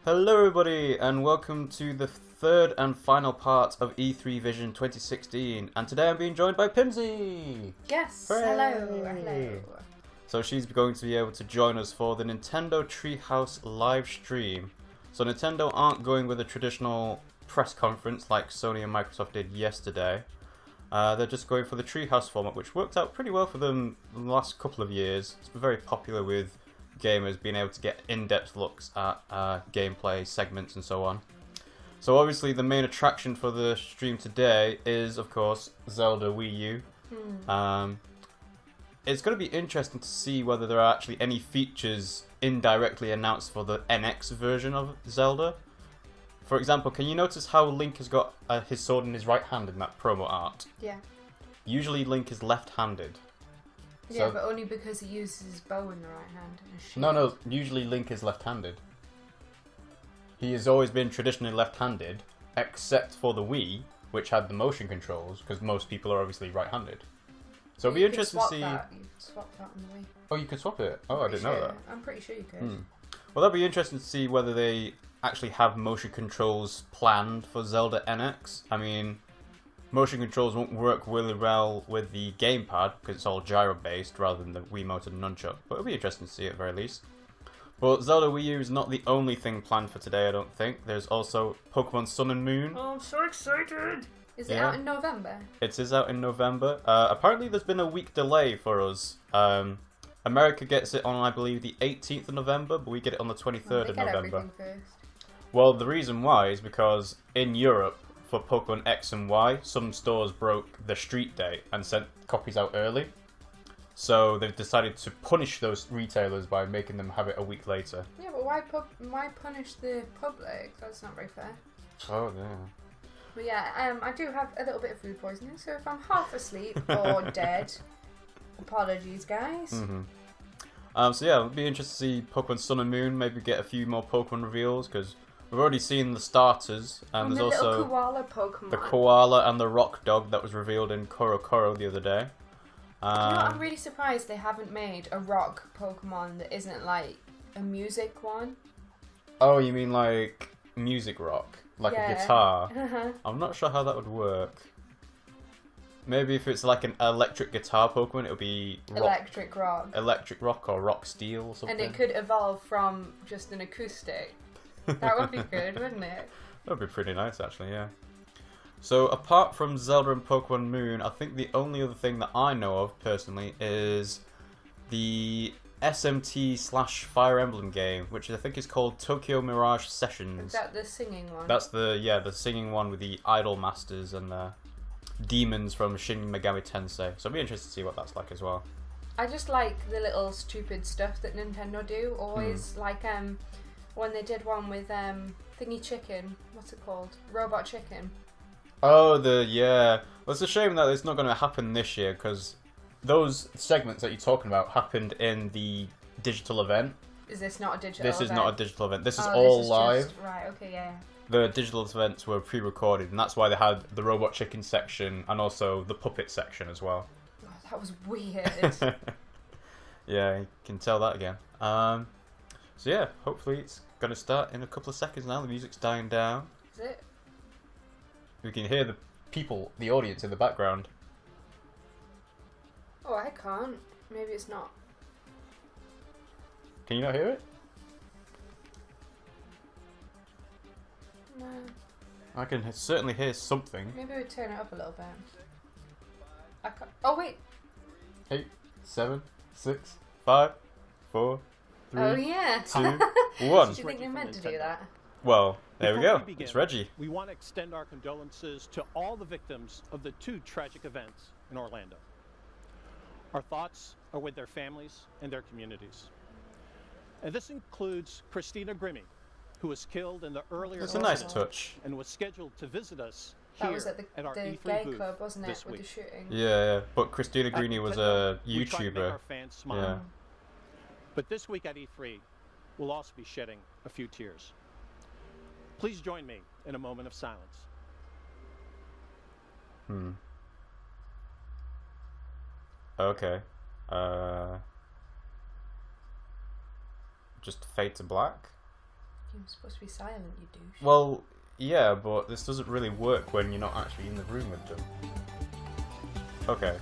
Hello everybody and welcome to the third and final part of E3vision 2016, and today I'm being joined by Pimmsy! Yes, Hooray! hello. So she's going to be able to join us for the Nintendo Treehouse live stream. So Nintendo aren't going with a traditional press conference like Sony and Microsoft did yesterday. They're just going for the Treehouse format, which worked out pretty well for them in the last couple of years. It's been very popular with gamers being able to get in-depth looks at gameplay segments and so on. So obviously the main attraction for the stream today is, of course, Zelda Wii U. It's going to be interesting to see whether there are actually any features indirectly announced for the NX version of Zelda. For example, can you notice how Link has got his sword in his right hand in that promo art? Yeah. Usually Link is left-handed. Yeah, but only because he uses his bow in the right hand and a shield. No, usually Link is left-handed. He has always been traditionally left-handed, except for the Wii, which had the motion controls, because most people are obviously right-handed. So it'll be interesting to see... You can swap that on the Wii. Oh, you can swap it? Oh, I didn't know that. I'm pretty sure you could. Well, that'll be interesting to see whether they actually have motion controls planned for Zelda NX. I mean, motion controls won't work really well with the gamepad because it's all gyro-based rather than the Wiimote and Nunchuck, but it'll be interesting to see at the very least. But Zelda Wii U is not the only thing planned for today, I don't think. There's also Pokémon Sun and Moon. Oh, I'm so excited! Is it out in November? It is out in November. Apparently there's been a week delay for us. America gets it on, I believe, the 18th of November, but we get it on the 23rd of November. Everything first. Well, the reason why is because in Europe, for Pokemon X and Y, some stores broke the street date and sent copies out early. So they've decided to punish those retailers by making them have it a week later. Yeah, but why punish the public? That's not very fair. Oh, yeah. But yeah, I do have a little bit of food poisoning, so if I'm half asleep or dead, apologies, guys. So yeah, it'll be interesting to see Pokemon Sun and Moon, maybe get a few more Pokemon reveals, because we've already seen the starters, and there's the also little koala Pokemon. the koala and the rock dog that was revealed in Koro Koro the other day. You know, I'm really surprised they haven't made a rock Pokemon that isn't like a music one. Oh, you mean like music rock? Like a guitar? I'm not sure how that would work. Maybe if it's like an electric guitar Pokemon, it'll be rock. Electric rock. Electric rock or rock steel or something. And it could evolve from just an acoustic. That would be good, wouldn't it? That would be pretty nice, actually, yeah. So, apart from Zelda and Pokemon Moon, I think the only other thing that I know of, personally, is the SMT/Fire Emblem game, which I think is called Tokyo Mirage Sessions. Is that the singing one? That's the singing one with the Idol Masters and the demons from Shin Megami Tensei. So, I'll be interested to see what that's like as well. I just like the little stupid stuff that Nintendo do. Always, like, when they did one with Thingy Chicken. What's it called? Robot Chicken. Oh, well, it's a shame that it's not going to happen this year, because those segments that you're talking about happened in the digital event. Is this not a digital event? This is not a digital event. This is all live. Right, okay, yeah. The digital events were pre-recorded, and that's why they had the Robot Chicken section and also the Puppet section as well. Oh, that was weird. Yeah, you can tell that again. So yeah, hopefully it's going to start in a couple of seconds now. The music's dying down. Is it? We can hear the audience in the background. Oh, I can't. Maybe it's not. Can you not hear it? No. I can certainly hear something. Maybe we turn it up a little bit. I can't. Oh, wait. 8, 7, 6, 5, 4, 3, Oh, yeah. 2, 1. Did you think they meant to do that? Well, there we Before go. we begin, It's Reggie. We want to extend our condolences to all the victims of the 2 tragic events in Orlando. Our thoughts are with their families and their communities. And this includes Christina Grimmie, who was killed in the earlier It's a nice incident touch. and was scheduled to visit us That here was at our the E3 gay booth club, wasn't it, this with week. the shooting? Yeah. But Christina Grimmie was a We try to make YouTuber. our fans smile. Yeah. But this week at E3, we'll also be shedding a few tears. Please join me in a moment of silence. Okay. Just fade to black. You're supposed to be silent, you douche. Well, yeah, but this doesn't really work when you're not actually in the room with them. Okay.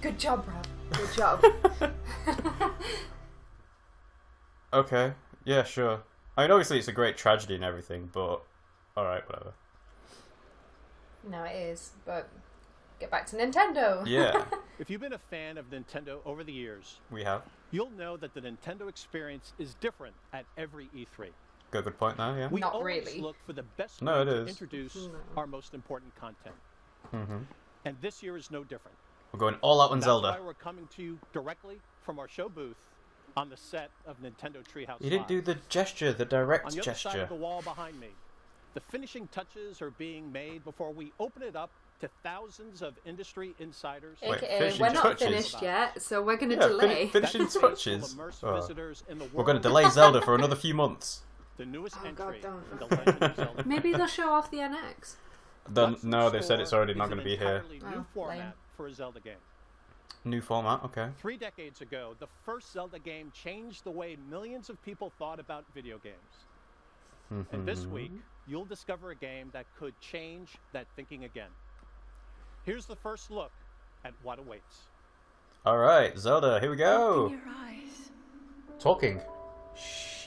Good job, Rob. Good job. Okay. Yeah, sure. I mean, obviously it's a great tragedy and everything, but alright, whatever. No, it is, but get back to Nintendo. Yeah. If you've been a fan of Nintendo over the years, We have. you'll know that the Nintendo experience is different at every E3. Got a good point there, yeah. We Not always really. look for the best No, way it to is. introduce No. our most important content. Mm-hmm. And this year is no different. We're going all out on That's Zelda. why we're coming to you directly from our show booth on the set of Nintendo Treehouse. You didn't do Live. the gesture, the On direct the other side gesture. of the wall behind me, the finishing touches are being made before we open it up to thousands of industry insiders. Wait, AKA, finishing we're not touches? finished yet, so we're going to Yeah, delay. finishing That space will touches. immerse Oh. visitors in the We're going to world. delay Zelda for another few months. The newest Oh, God, entry don't. in the Legend of Zelda. Maybe they'll show off the NX. What's in No, they've said store it's already is not an going to be here. entirely Oh, new lame. format for a Zelda game. New format, okay. 3 decades ago, the first Zelda game changed the way millions of people thought about video games. And this week, you'll discover a game that could change that thinking again. Here's the first look at what awaits. Alright, Zelda, here we go. Open your eyes. Talking. Shh.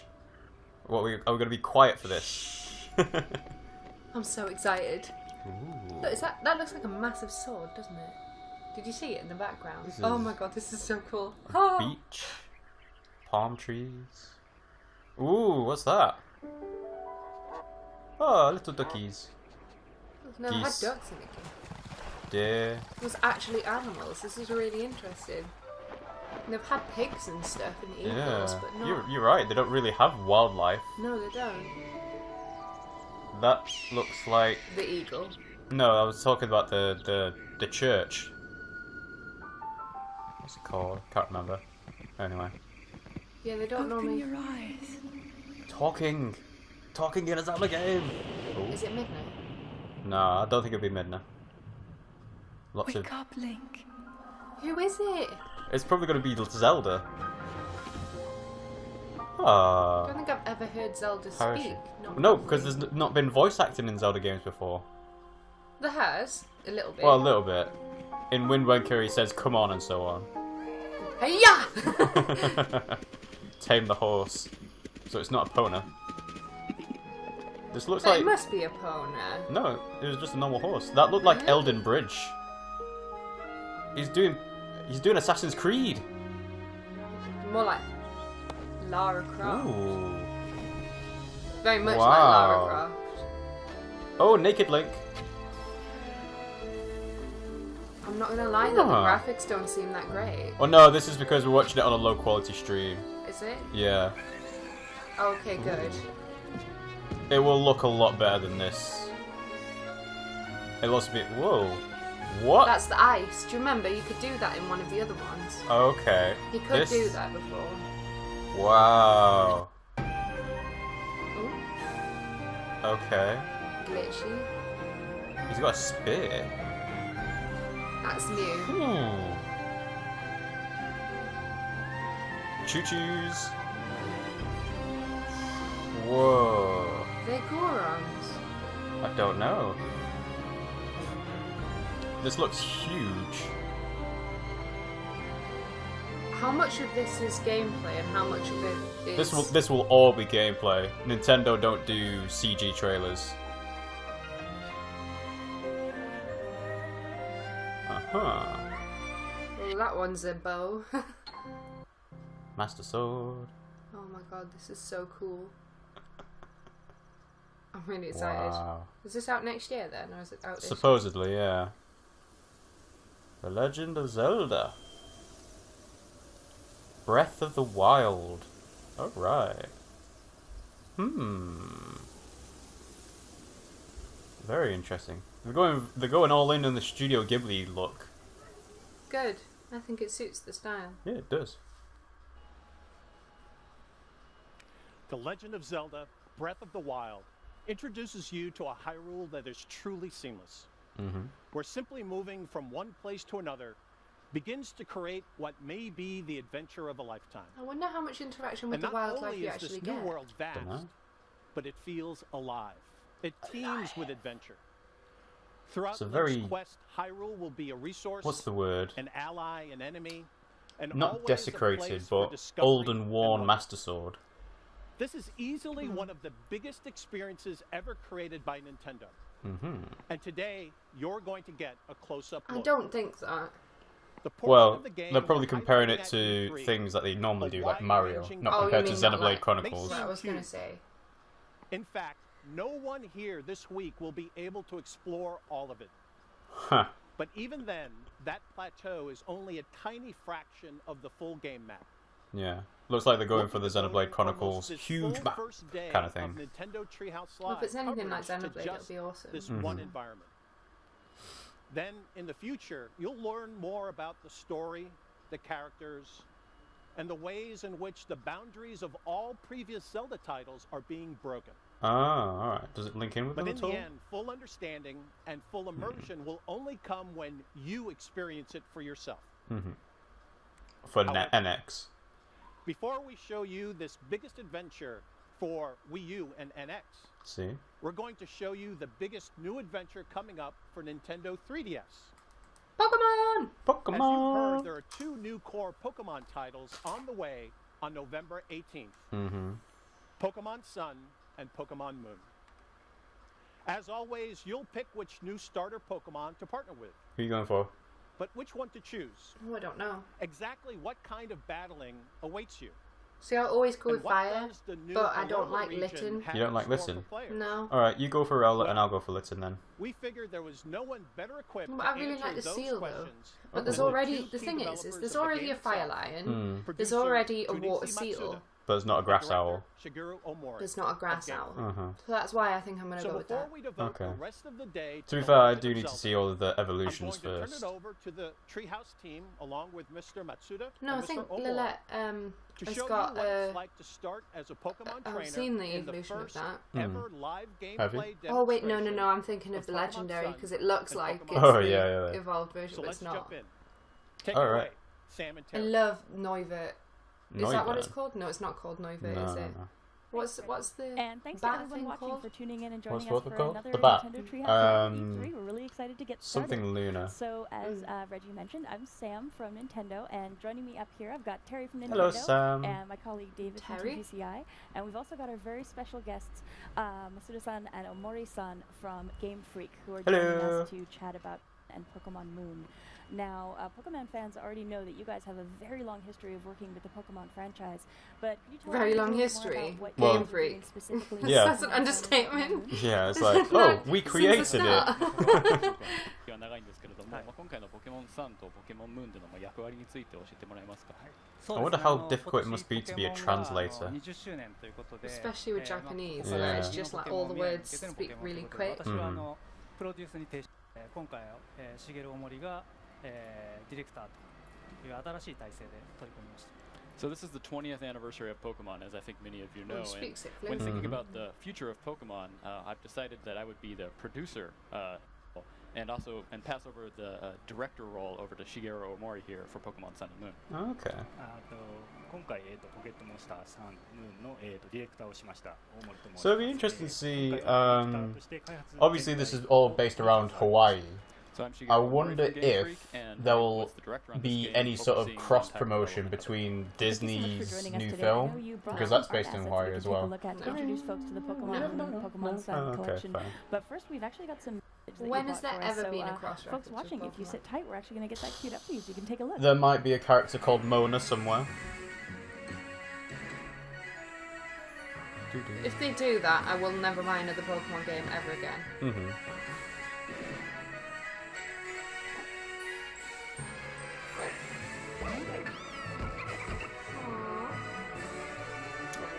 What, are we going to be quiet for this? I'm so excited. Ooh. Look, that looks like a massive sword, doesn't it? Did you see it in the background? This Oh is my god, this is so cool. A Oh. beach. Palm trees. Ooh, what's that? Oh, little duckies. No, I had Geese. ducks in the game. Deer. It was actually animals. This is really interesting. And they've had pigs and stuff and eagles, Yeah. but not. You're right, they don't really have wildlife. No, they don't. That looks like... The eagle. No, I was talking about the church. What's it called? Can't remember. Anyway. Yeah, they don't Open normally. your eyes. Talking! Talking in a Zelda game! Is it midnight? No, I don't think it'll be midnight. Lots Wake of... up, Link. Who is it? It's probably going to be Zelda. I Ah. don't think I've ever heard Zelda How is speak. she? Not No, properly. because there's not been voice acting in Zelda games before. There has a little bit. Well, a little bit. In Wind Waker he says come on and so on. Hey-ya! Tame the horse. So it's not a Pona. This looks But like... it must be a Pona. No, it was just a normal horse. That looked like Really? Elden Bridge. He's doing Assassin's Creed. More like Lara Croft. Ooh. Very much Wow. like Lara Croft. Oh, Naked Link. I'm not gonna lie though, the Ah. graphics don't seem that great. Oh no, this is because we're watching it on a low quality stream. Is it? Yeah. Okay, good. It will look a lot better than this. It looks a bit... Whoa. What? That's the ice. Do you remember? You could do that in one of the other ones. Okay. You could This- do that before. Wow. Ooh, Okay. glitchy. He's got a spear. That's new. Choo-choos. Whoa. They're Gorons. I don't know. This looks huge. How much of this is gameplay and how much of it is... This will all be gameplay. Nintendo don't do CG trailers. Uh-huh. Well, that one's a bow. Master Sword. Oh my god, this is so cool. I'm really excited. Wow. Is this out next year then, or is it out this year? Supposedly, yeah. The Legend of Zelda. Breath of the Wild. Alright. Very interesting. They're going all in on the Studio Ghibli look. Good. I think it suits the style. Yeah, it does. The Legend of Zelda, Breath of the Wild, introduces you to a Hyrule that is truly seamless. Mm-hmm. Where simply moving from one place to another begins to create what may be the adventure of a lifetime. I wonder how much interaction with And the not wildlife only you is actually this get. new world vast, Dunno. but it feels alive. It teems with adventure. Throughout It's a Link's very- quest, Hyrule will be a resource, What's the word? an ally, an enemy, and Not always a desecrated, place for but discovery old and worn wonder. Master Sword. This is easily one of the biggest experiences ever created by Nintendo. Mm-hmm. And today, you're going to get a close-up I look. don't think that. The portion Well, of the game they're probably we're comparing it highlighting to at E3 things that they normally a do, like Mario, wide-ranging not Oh, you compared to mean not Xenoblade like- Chronicles. What I was going to huge. say. In fact, no one here this week will be able to explore all of it. Huh. But even then, that plateau is only a tiny fraction of the full game map. Yeah. Looks like they're going We'll for be the Xenoblade devoting Chronicles almost this huge full map first day kind of thing. Nintendo Treehouse Well, if it's Live anything like coverage to Xenoblade, it'll just be awesome. this Mhm. one environment. Then, in the future, you'll learn more about the story, the characters, and the ways in which the boundaries of all previous Zelda titles are being broken. Ah, alright. Does it link in with But them in at all? the end, full understanding and full immersion will only come when you experience it for yourself. Mm-hmm. For However- NX. Before we show you this biggest adventure for Wii U and NX, See? we're going to show you the biggest new adventure coming up for Nintendo 3DS. Pokemon! As you've heard, Pokemon! there are two new core Pokemon titles on the way on November 18th. Mm-hmm. Pokémon Sun and Pokémon Moon. As always, you'll pick which new starter Pokemon to partner with, Who are you going for? but which one to choose. Oh, I don't know. Exactly what kind of battling awaits you. See, I always go And with what fire. does the new but I don't Alola like region Litten. have You don't in like store Litten? for players? No. Alright, you go for Rowlet and I'll go for Litten then. We figured there was no one better equipped But to I really answer like the those seal, though. questions But there's than already, two the key thing is developers there's of the already game a fire itself. lion. Mm. There's Producer already a Junichi water Matsuda seal. But it's not a grass Director owl. Shigeru Omori. There's not a grass Again. owl. Uh-huh. So that's why I think I'm going to So go with before that. we devote Okay. the rest of the day To be the fair, I Legend do of need to Zelda, see all of the I'm going evolutions to turn first. it over to the Treehouse team along with Mr. Matsuda No, I and think Mr. Omori Lilette to has show got you what a... it's like to start as a Pokemon trainer I've seen the in the evolution of first that. ever live Have you? gameplay Oh wait, no, demonstration. I'm thinking of the Pokemon legendary Sun because it looks and like Pokemon it's Oh, the yeah. evolved version, So but let's it's not. jump in. Take All it right. away, Sam and I Terry. love Noivert. Is that what it's Noivern. called? No, it's not called Noivert, No, is no, it? no. What's the And thanks to bat everyone thing watching called? for tuning in and What's joining us it for called? another The bat. Nintendo Treehouse Live Um, E3. We're really excited to get started. Something Luna. So, as Reggie mentioned, I'm Sam from Nintendo, and joining me up here, I've got Terry from Nintendo. Hello, Sam. And my colleague David Terry? from TGCI. And we've also got our very special guests, Masuda-san and Omori-san from Game Freak, who are joining Hello. us to chat about and Pokemon Moon. Now, Pokemon fans already know that you guys have a very long history of working with the Pokemon franchise, but could you tell Very us a long little more history? about what Well- you Game guys are doing Freak. specifically Yeah. That's an with Pokemon understatement. Moon? Yeah, it's This like, is not- oh, we since the created it. 歴は長いんですけれども、今回のポケモンサンとポケモンムーンでの役割について教えてもらえますか。 I wonder how difficult it must be to be a translator. Especially with Japanese, Yeah. where it's just like all the words speak really quick. 私はプロデュースに提出今回しげるおもりがディレクターという新しい体制で取り組みました。 So this is the 20th anniversary of Pokemon, as I think many of you know. Well, speak And sickly. when thinking Mhm. about the future of Pokemon, I've decided that I would be the producer and pass over the director role over to Shigeru Omori here for Pokemon Sun and Moon. Okay. 今回ポケットモンスターサンムーンのディレクターをしました大森と申します。 So it'd be interesting to see, 今回はディレクターとして開発 obviously this is all based around Hawaii. So I'm Shigeru I Omori wonder from Game if Freak, and there I will was the director on this be game, any sort of overseeing the cross entire promotion development of it. between Thank you so much for Disney's joining us new today. I know film, you brought because some that's art based in assets Hawaii that we as can well. take a look at to introduce folks to the Pokemon Moon and Pokemon Sun Oh, okay, collection. fine. But first, we've actually got some footage that When you has bought there for us. ever So, been a cross-reference folks with watching, if you Pokemon? sit tight, we're actually going to get that queued up for you so you can take a look. There might be a character called Mona somewhere. If they do that, I will never buy another Pokemon game ever again. Mm-hmm.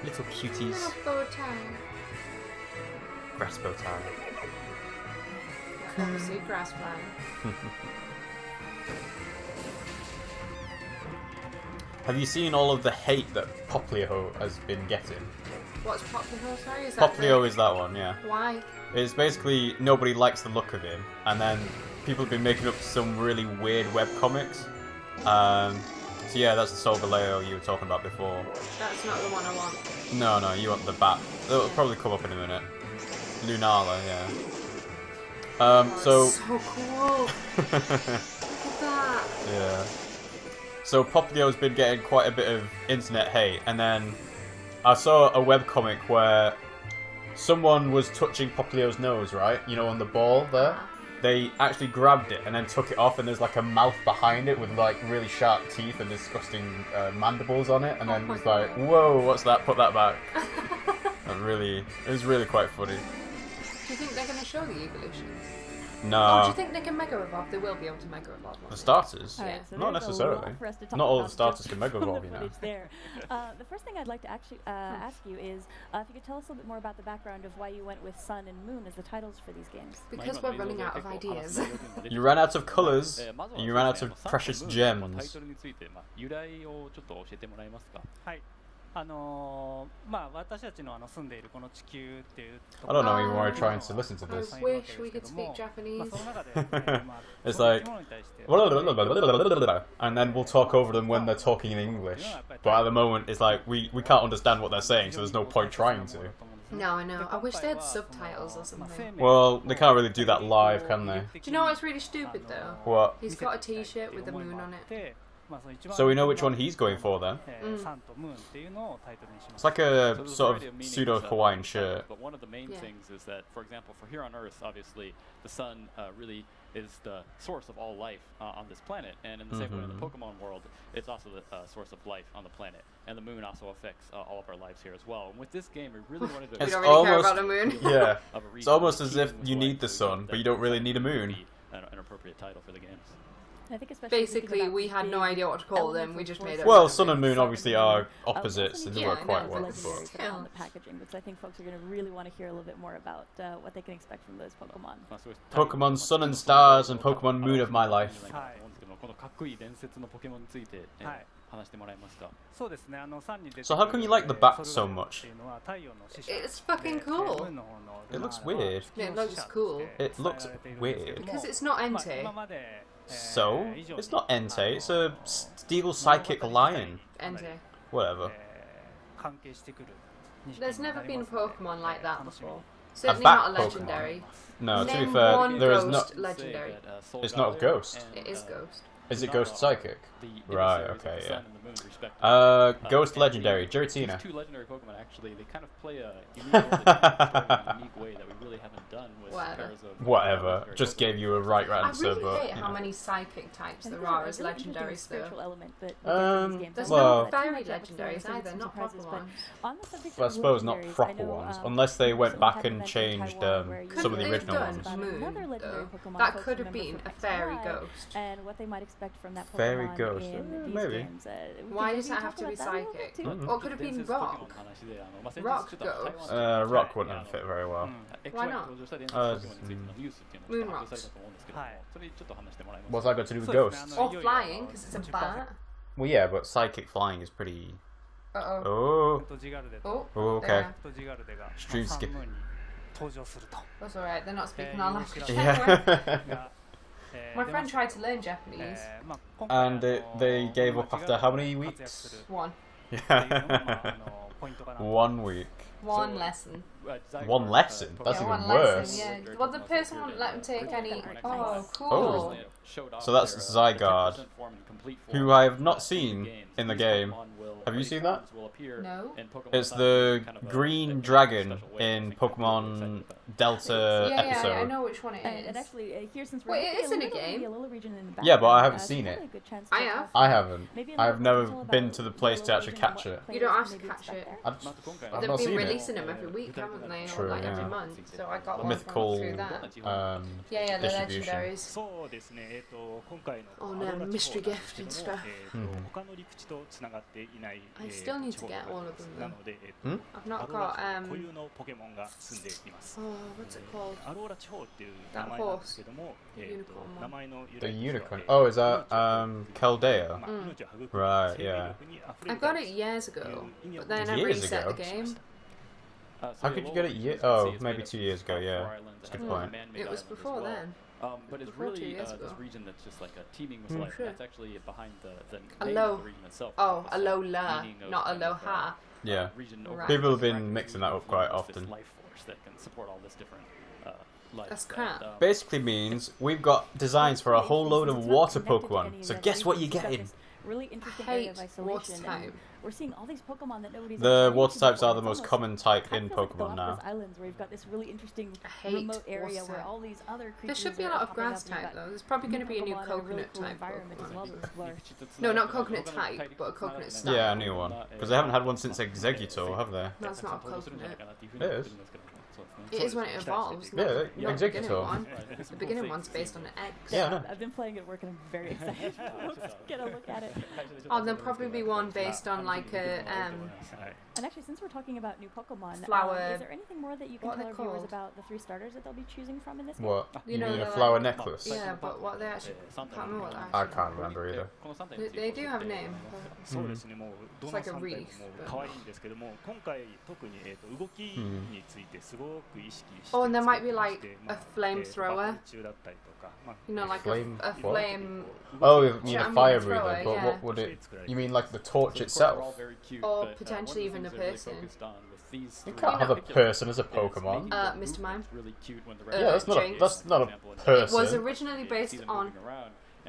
Little cuties. Little bow tie. Grass bow tie. Obviously, grass flying. Have you seen all of the hate that Poplio has been getting? What's Poplio? Sorry, is that Poplio the... is that one, yeah. Why? It's basically nobody likes the look of him, and then people have been making up some really weird webcomics So yeah, that's the Solgaleo you were talking about before. That's not the one I want. No, you want the bat. It'll probably come up in a minute. Lunala, yeah. So It's so cool. Look at that. yeah. So Poplio's been getting quite a bit of internet hate, and then I saw a webcomic where someone was touching Poplio's nose, right? You know, on the ball there. They actually grabbed it and then took it off, and there's like a mouth behind it with like really sharp teeth and disgusting mandibles on it, and then it's like, whoa, what's that? Put that back. It was really quite funny. Do you think they're going to show the evolutions? No. Oh, do you think they can Mega Evolve? They will be able to Mega Evolve. The starters? Yeah. So Not there's a necessarily. lot for us to talk Not all about the starters just can Mega from the Evolve, you know. footage there. The first thing I'd like to actually ask you is if you could tell us a little bit more about the background of why you went with Sun and Moon as the titles for these games. Because we're running out of ideas. You ran out of colours, and you ran out of precious gems. はいまあ私たちの住んでいるこの地球っていうと I don't know even why I'm trying to listen to I this. wish we could speak Japanese. その中で It's その like 生き物に対して and then we'll talk over them when they're talking in English. But at the moment, it's like we can't understand what they're saying, so there's no point trying to. No, I know. I wish they had subtitles or something. Well, they can't really do that live, can they? Do you know what's really stupid though? What? He's got a T-shirt with the moon on it. So we know which one he's going for then. It's like a sort of pseudo-Hawaiian shirt. But one of the main things is that, for example, for here on Earth, obviously, the sun really is the source of all life on this planet. And in the same way in the Pokemon world, it's also the source of life on the planet. And the moon also affects all of our lives here as well. And with this game, we really wanted to... We don't really care about the moon. Yeah. It's almost as if you need the sun, but you don't really need a moon. An appropriate title for the games. I think especially Basically, we had no idea what to call them. We just made it. Well, Sun and Moon obviously are opposites, and they work quite well. But on the packaging, which I think folks are going to really want to hear a little bit more about what they can expect from those Pokemon. Pokemon Sun and Stars and Pokemon Moon of my life. So how come you like the bat so much? It's fucking cool. It looks weird. It looks cool. It looks weird. Because it's not Entei. So? It's not Entei, it's a Steel Psychic Lion. Entei. Whatever. There's never been a Pokemon like that before. Certainly bat not a legendary. No, to be Name fair, one there is ghost not... legendary. It's not a ghost. It is Ghost. Is it Ghost Psychic? Right, okay, yeah. Ghost Legendary, Giratina. Two legendary Pokemon actually, they kind of play a unique role in a unique way that we really haven't done with pairs of... Whatever, just gave you a right answer, I really but... hate how many psychic types there are as legendaries though. There's well, no fairy legendaries either, not proper ones. Well, I suppose not proper ones, unless they went back and changed some of the original ones. Moon, though? That could have been a fairy ghost. And what they might expect from that Pokemon Fairy ghost, in these maybe. games. Why does that have to be psychic? Or it could have been rock. Rock ghost. Rock wouldn't have fit very well. Why not? Moon rocks. What's that got to do with ghosts? Or flying, because it's a bat. Well, yeah, but psychic flying is pretty... Uh-oh. Oh, Oh, okay. there. Stream skip. That's alright, they're not speaking our language. Yeah. My friend tried to learn Japanese. And they gave up after how many weeks? One. Yeah. 1 week. One lesson. One lesson? That's Yeah, even one worse. lesson, yeah. Well, the person wouldn't let him take any... Oh, cool. Oh. So that's Zygarde, who I have not seen in the game. Have you seen that? No. It's the green dragon in Pokemon Delta episode. Yeah, I know which one it is. And actually, here since we're Wait, it is in a game? Yeah, but I haven't seen it. I have. I haven't. I've never been to the place to actually catch it. You don't have to catch it. I've They've not been seen it. releasing them every week, haven't they? True, Or like every yeah. month. So I got one Mythical through that. yeah, The distribution. legendaries. Oh no, mystery gift and stuff. I still need to get all of them though. I've not got oh, what's it called? That horse. Unicorn one. The unicorn. Oh, is that Keldea? Right, yeah. I got it years ago, but then I Years reset ago? the game. How could you get it? Oh, maybe 2 years ago. Yeah, that's a good point. It was before then. But it's Before 2 really years this ago. region that's just like a teeming with life. Sure. That's actually behind the A name low- of the region itself. Oh, It's alola, meaning of not kind of, aloha. Yeah. region Right. over People have this been raccoon mixing that up with quite this often. life force that can support all this different life. That's crap. Basically means we've got designs for a whole load of water Pokemon. So guess what you're getting? Really interesting area of Hate isolation. water and type. We're seeing all these Pokemon that nobody's The ever water seen types before. are the It's most almost common type kind in of feels like Pokemon now. Galapagos Islands, where you've got this really interesting I hate remote area water where type. all these other There creatures should be a are lot of popping grass up, and you've type got though. There's probably going to be a new Pokemon in a really coconut cool type environment as well Pokemon. to explore. No, not coconut type, but a coconut style. Yeah, a new one. Because they haven't had one since Exeggutor, have they? That's not a coconut. It is. It is when it evolves. Yeah, not the beginning Exeggutor. one. The beginning one's based on an egg. Yeah, I know. I've been playing at work and I'm very excited to get a look at it. Oh, there'll probably be one based on like a And actually, since we're talking about new Pokemon, Flower- is there anything more that you can what are tell they our viewers called? about the 3 starters that they'll be choosing from in this game? What? You You know, mean a the, flower like- necklace? yeah, but what they actually can't remember what they I actually. can't remember either. They do have a name. そうですね、もうど It's の like a 3体 wreath, も可愛いんですけども、今回特に動きについてすごく意識して Oh, and there might 作 be りまし like て a flame バ thrower. トル中だったりとか、まあ You know, like Flame- a what? flame Oh, you mean Yeah, a I mean, fire thrower, breather, but yeah. what would it... You mean like the torch So itself? Or potentially even a person. You can't have a person as a Pokemon. Mr. Mime. Yeah, that's not a, Jinx. that's not a It was person. originally based on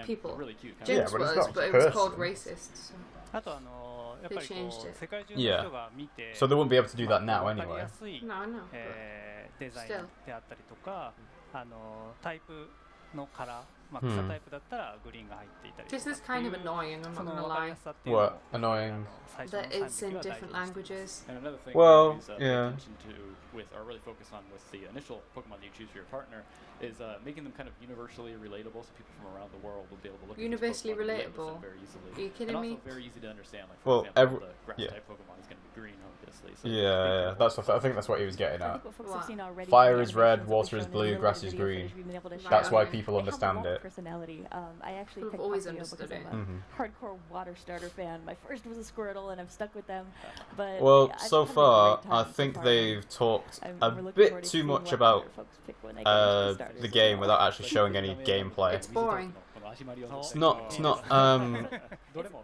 people. Yeah, Jinx but it's was, not but it was called person. racist. So. あとやっぱりこ They changed う it. 世界中の人が見て So they wouldn't be able to do that ま now あわかり anyway. やすい No, no. デザイン Still. であったりとかタイプのカラー、まあ、 Hmm. 草タイプだったらグリーンが入っていたりと This か is kind of っていう annoying, I'm そ not の gonna わかり lie. やすさっていうのを What? Annoying? 最初の That 3 it's in 匹は大事 different にして languages. And another thing Well, that we yeah. pay attention to with, or really focus on with the initial Pokemon that you choose for your partner is making them kind of universally relatable, so people from around the world will be able to look Universally at these Pokemon and relate with them relatable? very easily. Are you kidding and me? also very easy to understand. Like, Well, for example, every- the grass yeah. type Pokemon is going to be green, obviously. So Yeah, that's what, I think that's what he was getting I at. think what folks have What? seen already Fire from the is red, animations that we've water is shown in blue, the grass limited is video green. footage we've been able to show. That's why Right. people They have a understand lot of it. personality. I actually We've picked always Puffio because understood I'm it. a Mhm. hardcore water starter fan. My first was a Squirtle, and I've stuck with them. But Well, I've so had a far, great time I so think far. they've talked I'm a looking bit forward to too seeing much what about other folks pick when they get into starters the as game well. without actually showing any gameplay. It's boring. It's not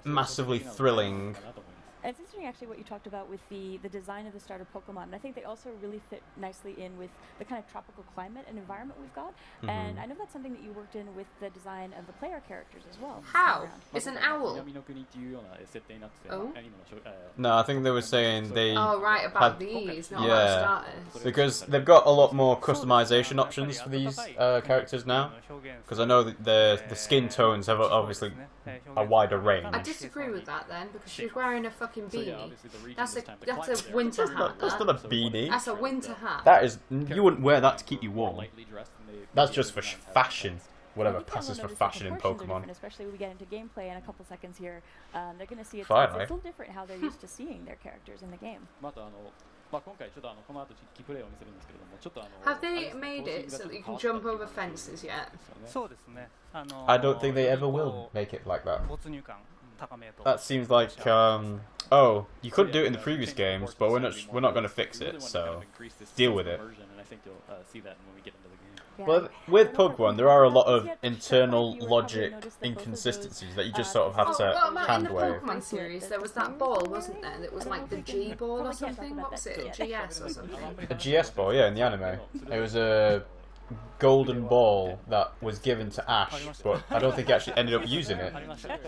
massively thrilling. And it's interesting actually what you talked about with the design of the starter Pokemon. And I think they also really fit nicely in with the kind of tropical climate and environment we've got. And I know that's something that you worked in with the design of the player characters as well. this time How? around. It's an owl. Oh? No, I think they were saying they... Oh, right, about had- these, not Yeah. about starters. Because they've got a lot more customization options for these characters now. Because I know that the skin tones have obviously a wider range. I disagree with that then, because she's wearing a fucking So, yeah, beanie. obviously the region That's this a time, the that's climate a there winter is hat. That's That. not a beanie. That's a winter hat. That is... You wouldn't wear that to keep you warm. lightly dressed and they That's they just for really not fashion. Well, Whatever you can passes for notice the fashion in proportions are Pokemon. different, especially when we get into gameplay in a couple seconds here. They're going to see it's a Finally. little different how they're used to seeing their characters in the game. またまあ今回ちょっとこの後キープレイを見せるんですけれどもちょっとHave they made it so that you can jump over fences yet? そうですね I don't think they ever will make it like that. 没入感高めようと That seems like oh, you couldn't do it in the previous games, but we're not going to fix it, so deal with it. And I think you'll see that when we get into the game. Yeah. Well, I with don't know if Pokemon, I've there are a lot noticed of yet, but internal you would probably logic notice that both of those, inconsistencies that you just sort of have Oh, to well, in hand the wave. Pokemon series, there was that ball, wasn't there? That was like the G ball or something. What was it? GS or something? A GS ball, yeah, in the anime. It was a golden ball that was given to Ash, but I don't think he actually ended up using it. ありましたね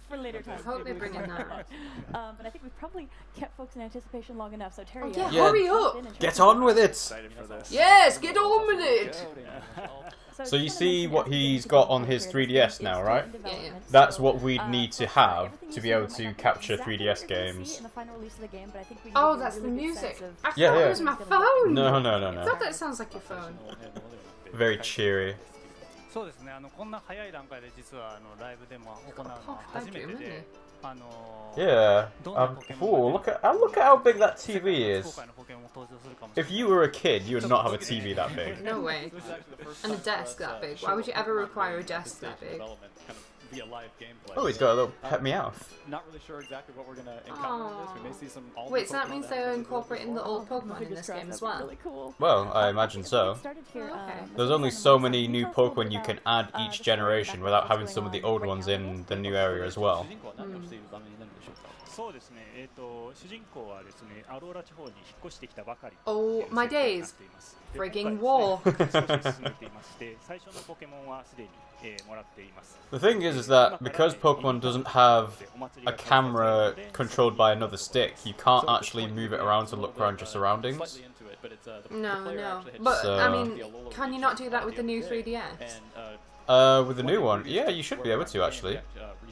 for later time. I hope they bring in that. But I think we've probably kept folks in anticipation long enough. So Terry, Oh, yeah, Yeah. hurry up! Get on with it! excited for this. Yes, get on with it! So you see what he's got on his 3DS now, right? Yeah, yeah. That's what we'd need to have to be able to capture 3DS games. Oh, that's the music. I Yeah, thought yeah. it was my phone. No. I thought that sounds like your phone. Very cheery. そうですねこんな早い段階で実はライブでも行うのは初めてで Yeah. Ooh, look at how big that TV is. If you were a kid, you would not have a TV that big. No way. And a desk that big. Why would you ever require a desk that big? via live gameplay. Oh, he's got a little pet meow. Not really sure exactly what we're gonna encounter in this. We may see some. Wait, so that means they're incorporating the old Pokemon in this game as well? Really cool. Well, I imagine so. There's only so many new Pokemon you can add each generation without having some of the old ones in the new area as well. そうですね。主人公はですね、アローラ地方に引っ越してきたばかり。Oh my days! Frigging war! The thing is that because Pokemon doesn't have a camera controlled by another stick, you can't actually move it around to look around your surroundings. No. But, I mean, can you not do that with the new 3DS? With the new one, yeah, you should be able to actually.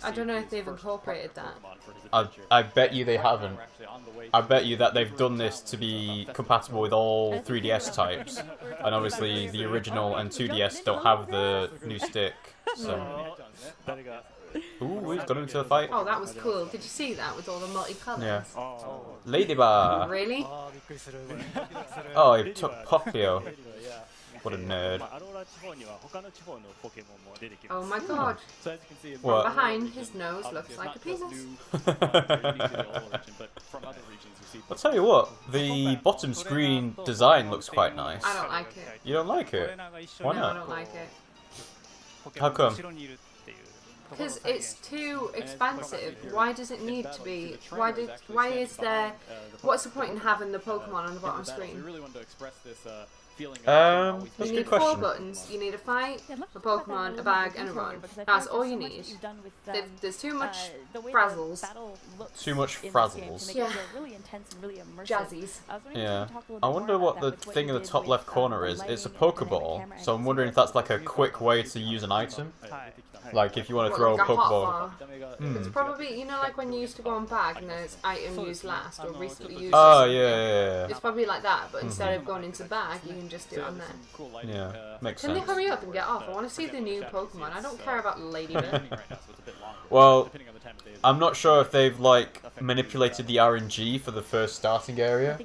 I don't know if they've incorporated that. I bet you they haven't. I bet you that they've done this to be compatible with all 3DS types, and obviously the original and 2DS don't have the new stick. So, ooh, he's got into the fight. Oh, that was cool. Did you see that with all the multicolours? Yeah. Ladybug. Really? Oh, he took Poplio. What a nerd. Oh my god. What? Behind his nose looks like a penis. I'll tell you what, the bottom screen design looks quite nice. I don't like it. You don't like it? Why No, I not? don't like it. How come? Because it's too expansive. Why does it need to be? Why is there? What's the point in having the Pokemon on the bottom screen? That's You a good need 4 question. buttons. You need a fight, a Pokemon, a bag, and a run. That's all you need. There's too much frazzles. Too much frazzles. Yeah. Jazzies. Yeah. I wonder what the thing in the top left corner is. It's a Pokeball, so I'm wondering if that's like a quick way to use an item. Like if you want to throw a Like a Pokeball. hotbar. It's probably, you know, like when you used to go on bag and there's item used last or recently used. Oh, yeah. It's probably like that, but instead of going into bag, you can just do it on there. Yeah, makes Can they sense. hurry up and get off? I want to see the new Pokemon. I don't care about Ladybug. Well, I'm not sure if they've like manipulated the RNG for the first starting area.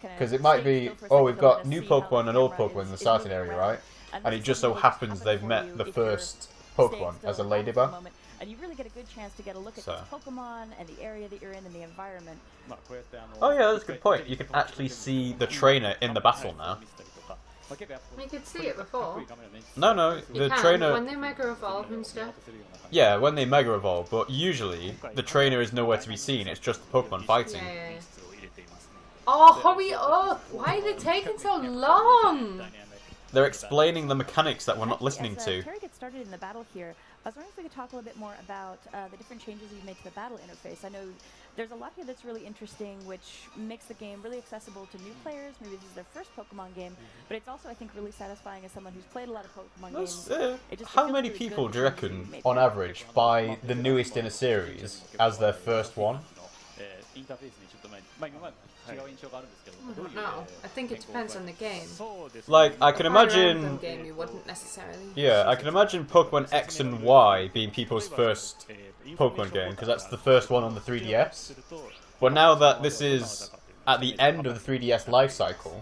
Because it might be, oh, we've got new Pokemon and old Pokemon in the starting area, right? And it just so happens they've met the first Pokemon as a Ladybug. And you really get a good chance to get a look at this Pokemon and the area that you're in and the environment. Oh yeah, that's a good point. You can actually see the trainer in the battle now. You could see it before. No, You the can, trainer... when they Mega Evolve and stuff. Yeah, when they Mega Evolve, but usually the trainer is nowhere to be seen, it's just the Pokemon fighting. Yeah. Oh, hurry up! Why are they taking so long? They're explaining the mechanics that we're not listening to. Terry gets started in the battle here. I was wondering if we could talk a little bit more about the different changes you've made to the battle interface. I know there's a lot here that's really interesting, which makes the game really accessible to new players. Maybe this is their first Pokemon game, but it's also, I think, really satisfying as someone who's played a lot of Pokemon games. How many people do you reckon, on average, buy the newest in a series as their first one? I don't know. I think it depends on the game. Like, I can A Fire Emblem imagine... game you wouldn't necessarily. Yeah, I can imagine Pokemon X and Y being people's first Pokemon game, because that's the first one on the 3DS. But now that this is at the end of the 3DS life cycle,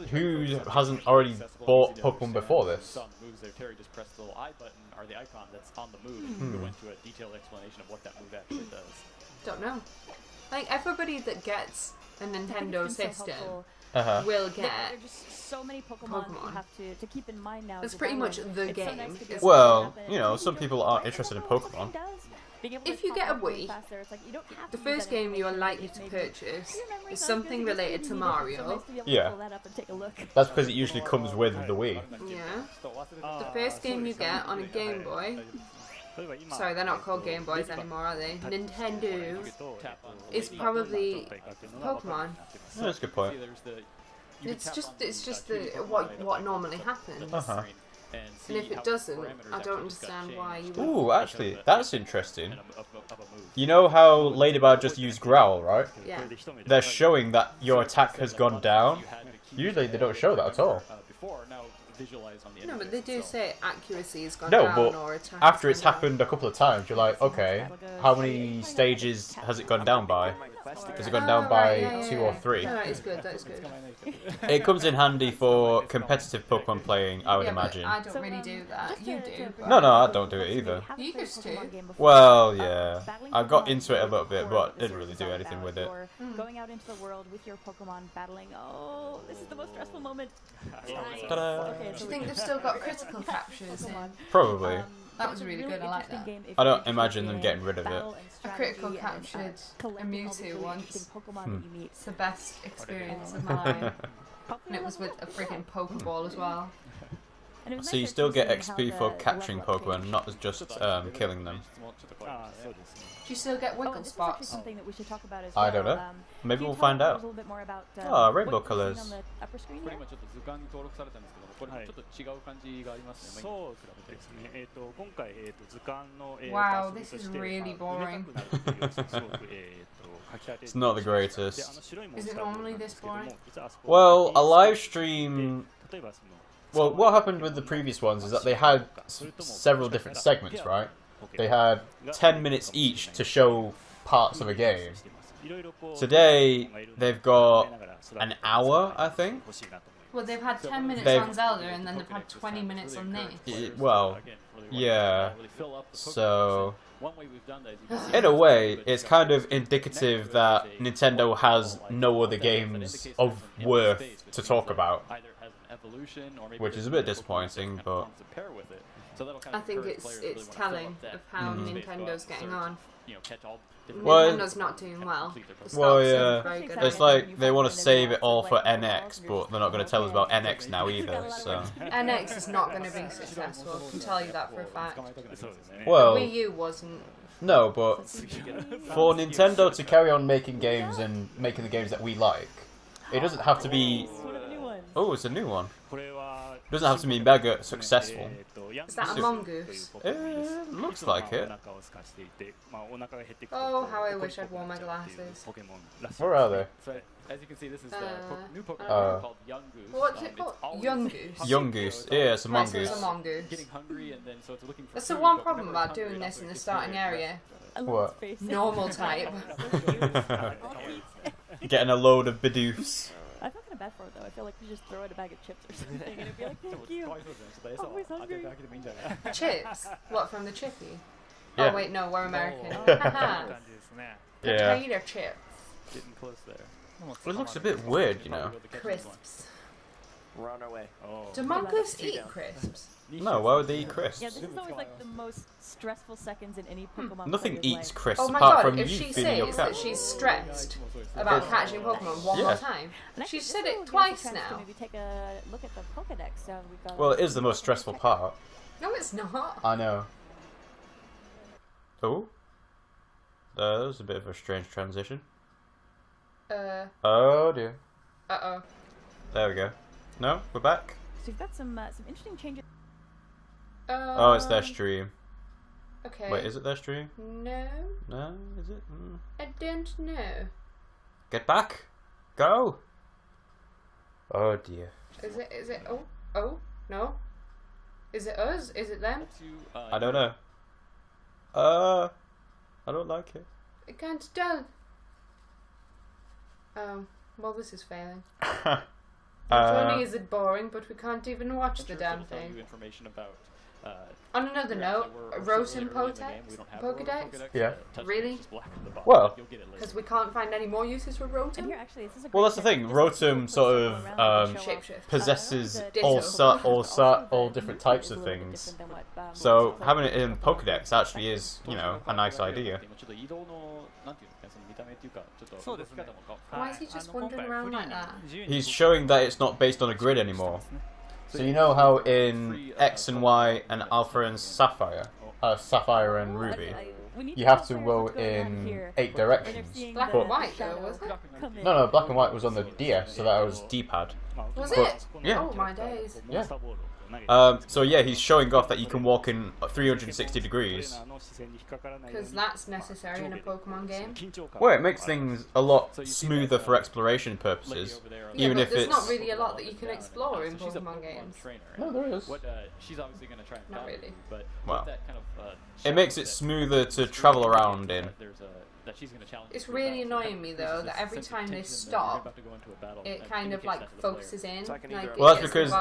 who hasn't already bought Pokemon before this? Terry just pressed the little I button or the icon that's on the move and go into a detailed explanation of what that move actually does. Don't know. Like, everybody that gets a Nintendo system will get There are just so many Pokemon that you have to keep in mind now. That's pretty much the game. Well, you know, some people aren't interested in Pokemon. If you get a Wii, the first game you are likely to purchase is something related to Mario. Yeah. That's because it usually comes with the Wii. Yeah. The first game you get on a Game Boy. Sorry, they're not called Game Boys anymore, are they? Nintendo is probably Pokemon. Yeah, that's a good point. It's just what normally happens. And if it doesn't, I don't understand why you would. Ooh, actually, that's interesting. You know how Ladybug just used Growl, right? Yeah. They're showing that your attack has gone down. Usually they don't show that at all. No, but they do say accuracy has gone No, down but or attack. after it's happened a couple of times, you're like, okay, how many stages has it gone down by? Has it gone down by 2 or 3? No, it's good, that's good. It comes in handy for competitive Pokemon playing, I would imagine. I don't really do that. You do. No, I don't do it either. You used to. Well, yeah. I got into it a little bit, but didn't really do anything with it. Going out into the world with your Pokemon battling. Oh, this is the most stressful moment. Ta-da! Do you think they've still got critical captures in? Probably. That was really good, I like that. I don't imagine them getting rid of it. I critical captured a Mewtwo once. It's the best experience of my life. And it was with a freaking Pokeball as well. So you still get XP for capturing Pokemon, not as just killing them. Do you still get wiggle spots? Something that we should talk about as I don't know. Maybe we'll find out. Oh, rainbow colours. Wow, this is really boring. It's not the greatest. Is it normally this boring? Well, a live stream... Well, what happened with the previous ones is that they had several different segments, right? They had 10 minutes each to show parts of a game. Today, they've got an hour, I think. Well, they've had 10 minutes on Zelda and then they've had 20 minutes on this. Well, yeah. So, in a way, it's kind of indicative that Nintendo has no other games of worth to talk about. Which is a bit disappointing, but... I think it's telling of how Nintendo's getting on. Well, Nintendo's not doing well. Well, yeah. It's like they want to save it all for NX, but they're not going to tell us about NX now either, so... NX is not going to be successful, I can tell you that for a fact. Well... Wii U wasn't. No, but for Nintendo to carry on making games and making the games that we like, it doesn't have to be... Oh, it's a new one. It doesn't have to be mega successful. Is that a mongoose? It looks like it. Oh, how I wish I'd worn my glasses. Where are they? So, as you can see, this is the new Pokemon called Young Goose. What's it called? Young Goose? Young Goose. Yeah, it's a Right, so mongoose. it's a mongoose. Getting hungry, and then so it's looking for That's the food, one but problem whenever about it's doing hungry, this in the it's starting area. What? Normal type. Getting a load of Bidoofs. I feel kind of bad for it though. I feel like we just throw it a bag of chips or something and it'd be like, thank you. I'm always hungry. Chips? What, from the Chippy? Yeah. Oh wait, no, we're American. Haha. Yeah. Potato chips. Getting close there. It looks a bit weird, you know. Crisps. Run away. Do mongoose eat crisps? No, why would they eat crisps? Yeah, this is always like the most stressful seconds in any Pokemon Nothing player's eats life. crisps Oh my apart god, from if you she feeding your says cat. that she's stressed about catching Pokemon one Yeah. more time, And she's actually, said this it will twice give us a chance to now. Maybe take a look at the Pokedex. We've got Well, it is the most stressful part. No, it's not. I know. Oh? That was a bit of a strange transition. Oh dear. Uh-oh. There we go. No, we're back. So we've got some interesting changes. Oh, it's their stream. Okay. Wait, is it their stream? No, No, is it? Mm. I don't know. Get back! Go! Oh dear. Is it, oh, no. Is it us? Is it them? I don't know. I don't like it. I can't tell. Well, this is failing. Not only is it boring, but we can't even watch the damn thing. Information about, On another note, Rotom Pokedex? Yeah. Really? Well, Because we can't find any more uses for And Rotom? here, actually, this is a well, great that's the thing. section. This is Rotom cool sort to of go around and show off. Shapeshift. possesses Ditto. all different types of things. So having it in Pokedex actually is, you know, a nice idea. Why is he just wandering around like that? He's showing that it's not based on a grid anymore. So you know how in X and Y and Alpha and Sapphire, Sapphire and Ruby, you have to go in 8 directions. Black and white though, was it? No, Black and White was on the DS, so that was D-pad. Was But- it? yeah. Oh my days. Yeah. So yeah, he's showing off that you can walk in 360 degrees. Because that's necessary in a Pokemon game. Well, it makes things a lot smoother for exploration purposes, Yeah, even but if there's it's... not really a lot that you can explore in Pokemon games. No, there is. What she's obviously going to try and Not value, really. but Well, that kind of it makes it smoother to travel around in. There's that she's going to challenge. It's really annoying me though that every time they stop, it kind of like focuses in. Like, well, that's because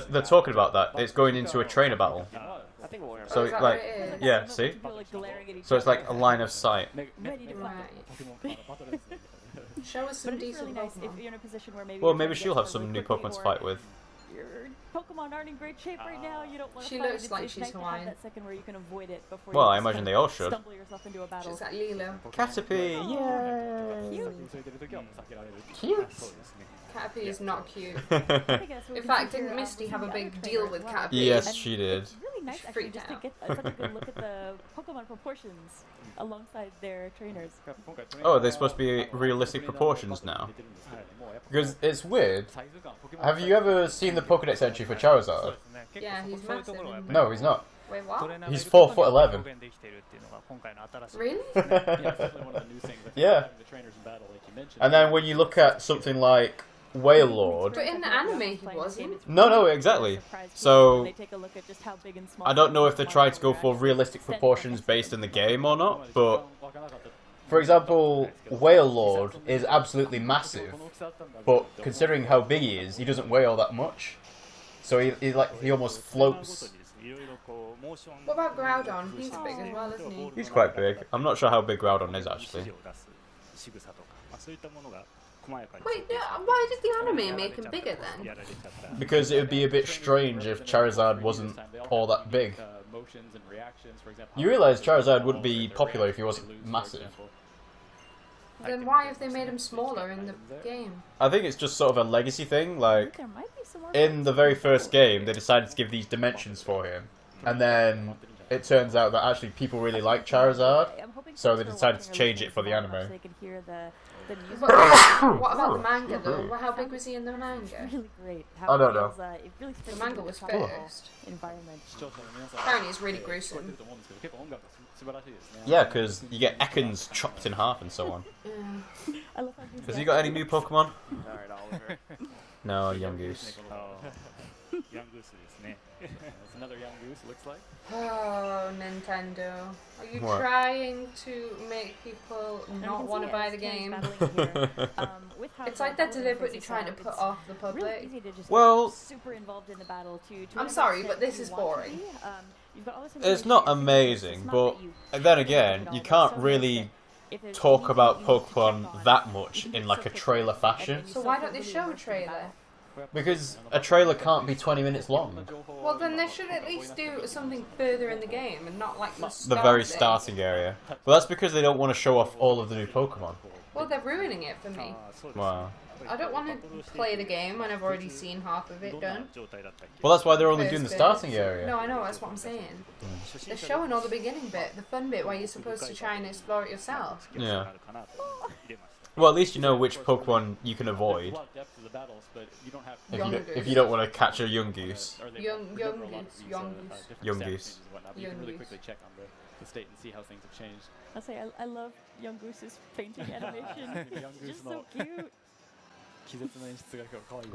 they're talking about that. It's going into a trainer battle. So is that like, what it is? yeah, see. So it's like a line of sight. Right. Show us some But it is really decent nice Pokemon. if you're in a position where maybe Well, you're maybe trying to she'll get have somewhere some really new quickly Pokemon to or fight with. Your Pokemon aren't in great shape right now. You don't want to She fight. looks It's like nice she's to Hawaiian. have that second where you can avoid it before Well, you I just imagine kind they of all should. stumble yourself into a battle. She's like Lilo. Caterpie, yay! Cute. Caterpie is not cute. I think that's what we In can fact, see didn't here, Misty with have a the big other deal trainer with as well. Caterpie? Yes, And she did. It's really nice She actually freaked just to out. get such a good look at the Pokemon proportions alongside their trainers. Oh, they're supposed to be realistic proportions now. Because it's weird. Have you ever seen the Pokédex entry for Charizard? Yeah, he's massive. Isn't he? No, he's not. Wait, what? He's 4'11". Really? Yeah. And then when you look at something like Wailord, But in the anime he wasn't. No, exactly. So, I don't know if they're trying to go for realistic proportions based in the game or not, but for example, Wailord is absolutely massive, but considering how big he is, he doesn't weigh all that much. So he almost floats. What about Groudon? He's big as well, isn't he? He's quite big. I'm not sure how big Groudon is actually. Wait, no, why did the anime make him bigger then? Because it would be a bit strange if Charizard wasn't all that big. You realise Charizard wouldn't be popular if he wasn't massive. Then why have they made him smaller in the game? I think it's just sort of a legacy thing, like, There might be some more in the very first game they decided to give these dimensions for him, and then it turns out that actually people really like Charizard, so they decided to change it for the anime. So they could hear the music. But what about the manga though? How big was he in the It's manga? really great. I don't know. It really fits The manga into was tropical first. environment. Apparently it's really gruesome. Yeah, because you get Ekans chopped in half and so on. Yeah. I love how Has he got any new Pokemon? Alright, Oliver. No, Young Goose. It's another young goose, looks like. Oh, Nintendo. Are you What? trying to make people not want to buy the game? It's like they're deliberately trying to put off the public. Well, super involved in the battle to I'm sorry, but this is boring. it's not amazing, but then again, you can't really talk about Pokemon that much in like a trailer fashion. So why don't they show a trailer? Because a trailer can't be 20 minutes long. Well, then they should at least do something further in the game and not like The very starting area. Well, that's because they don't want to show off all of the new Pokemon. Well, they're ruining it for me. Wow. I don't want to play the game when I've already seen half of it done. Well, that's why they're only First doing the bit. starting area. No, I know, that's what I'm saying. They're showing all the beginning bit, the fun bit where you're supposed to try and explore it yourself. Yeah. Well, at least you know which Pokemon you can avoid if you don't want to catch a young goose. Young goose. Young goose. Young really goose. quickly check on the state and see how things have changed. I'll say I love Young Goose's painting animation. Just so cute.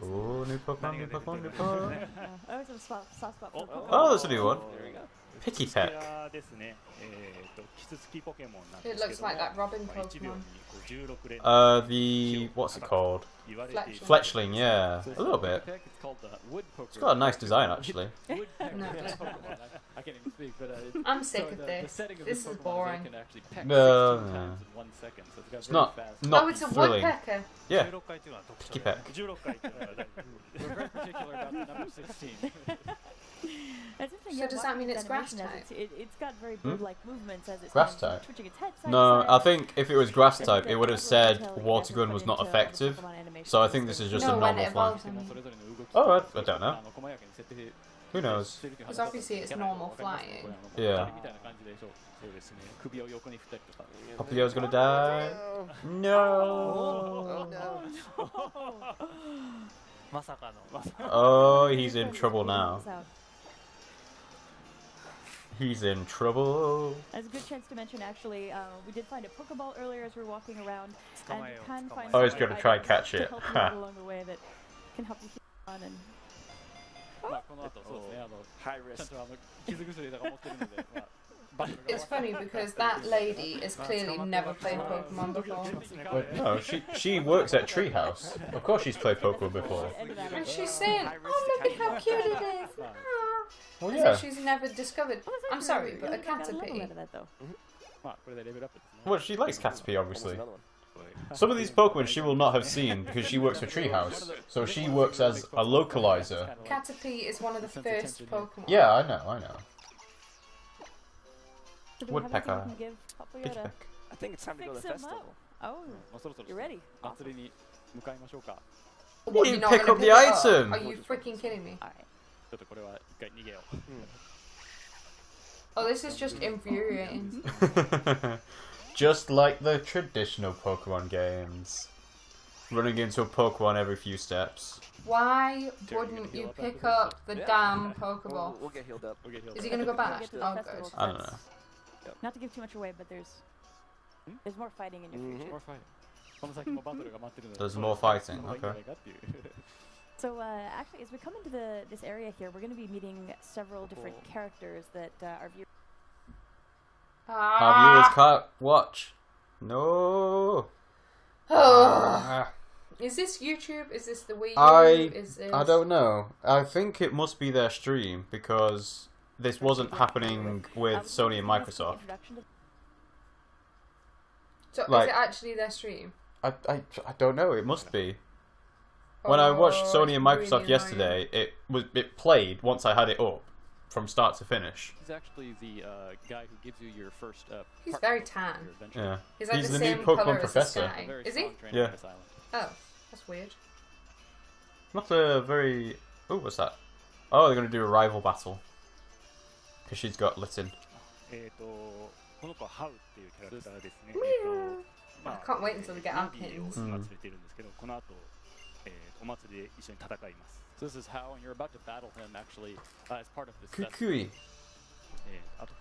Oh, new Pokemon, new Pokemon, new Pokemon. I always have a soft spot for Pokemon. Oh, there's a new one. There we go. Picky Peck. It looks like that Robin Pokemon. What's it called? Fletchling. Fletchling, yeah. A little bit. It's called the wood Pokemon. It's got a nice design, actually. No. I can't even speak, but I'm sick so of the this. setting of This is Pokemon they boring. can actually peck No, 16 no. times in 1 second, so It's very not fast. not Oh, it's a thrilling. woodpecker. Yeah, Picky Peck. We're very particular about the number 16. That's interesting, So yeah, does that mean watching it's grass animation as type? it's got very bird-like movements as it's Grass kind of type? twitching its head side to No, side. I think if it was grass And type, the it would have Pokemon said Intel, like, Water as Gun it's was put not into effective. Pokemon animation So I is think the- this is just No, a when normal it flag. evolves. Oh, I don't know. Who knows? Because obviously it's normal flying. Yeah. Papillon's gonna die. No. Oh, he's in trouble now. He's in trouble. As a good chance to mention, actually, we did find a Pokeball earlier as we were walking around, and you can find Oh, he's some gonna try and items catch to it. help you Ha. out along the way that can help you keep on and まあこの後そうですね High risk. ちゃんと傷薬とか持ってるので、まあ It's funny because that lady has clearly never played Pokemon before. Wait, no, she works at Treehouse. Of course she's played Pokemon before. And she's saying, "Oh, look at how cute it is." Ah. Well, As yeah. if she's never discovered. I'm sorry, but a Caterpie. Well, she likes Caterpie, obviously. Some of these Pokemon she will not have seen because she works for Treehouse. So she works as a localizer. Caterpie is one of the first Pokemon. Yeah, I know. So do we have anything Woodpecker. we can give Papa Yoda? Pitchback. I think it's time to go to the Fix him festival. up. Oh, you're ready. 祭りに向かいましょうか。 What, You you're not pick gonna up the pick it up? item. Are you freaking kidding me? Alright. ちょっとこれは一回逃げよう。 Oh, this is just infuriating. Just like the traditional Pokemon games. Running into a Pokemon every few steps. Why wouldn't you pick up the damn Pokeball? We'll get healed up. Is he gonna go back? Get to the Oh, festival, good. I don't know. Not to give too much away, but there's more fighting in your future. More fight. この先もバトルが待ってるので。 There's more fighting, その方がいいんじゃ okay. ないかっていう。 So actually, as we come into this area here, we're going to be meeting several different characters that our viewers. Our viewers can't watch. No. Oh. Is this YouTube? Is this the Wii U? I Is this... don't know. I think it must be their stream because this wasn't happening with Sony and Microsoft. So like- is it actually their stream? I don't know. It must be. When I watched Sony and it's Microsoft really yesterday, it played once I had it up from start to finish. He's actually the guy who gives you your first. He's part very of tan. your adventure. Yeah. He's like He's the the new same Pokemon colour as the professor. sky. A very Is he? strong trainer Yeah. on this island. Oh, that's weird. Not a very... Oh, what's that? Oh, they're going to do a rival battle. Because she's got Litten. この子はハウっていうキャラクターですね。 I can't wait until we get our ルビーを pins. 集めてるんですけど、この後、お祭りで一緒に戦います。 So this is how, and you're about to battle him actually as part of this. Kukui. あと、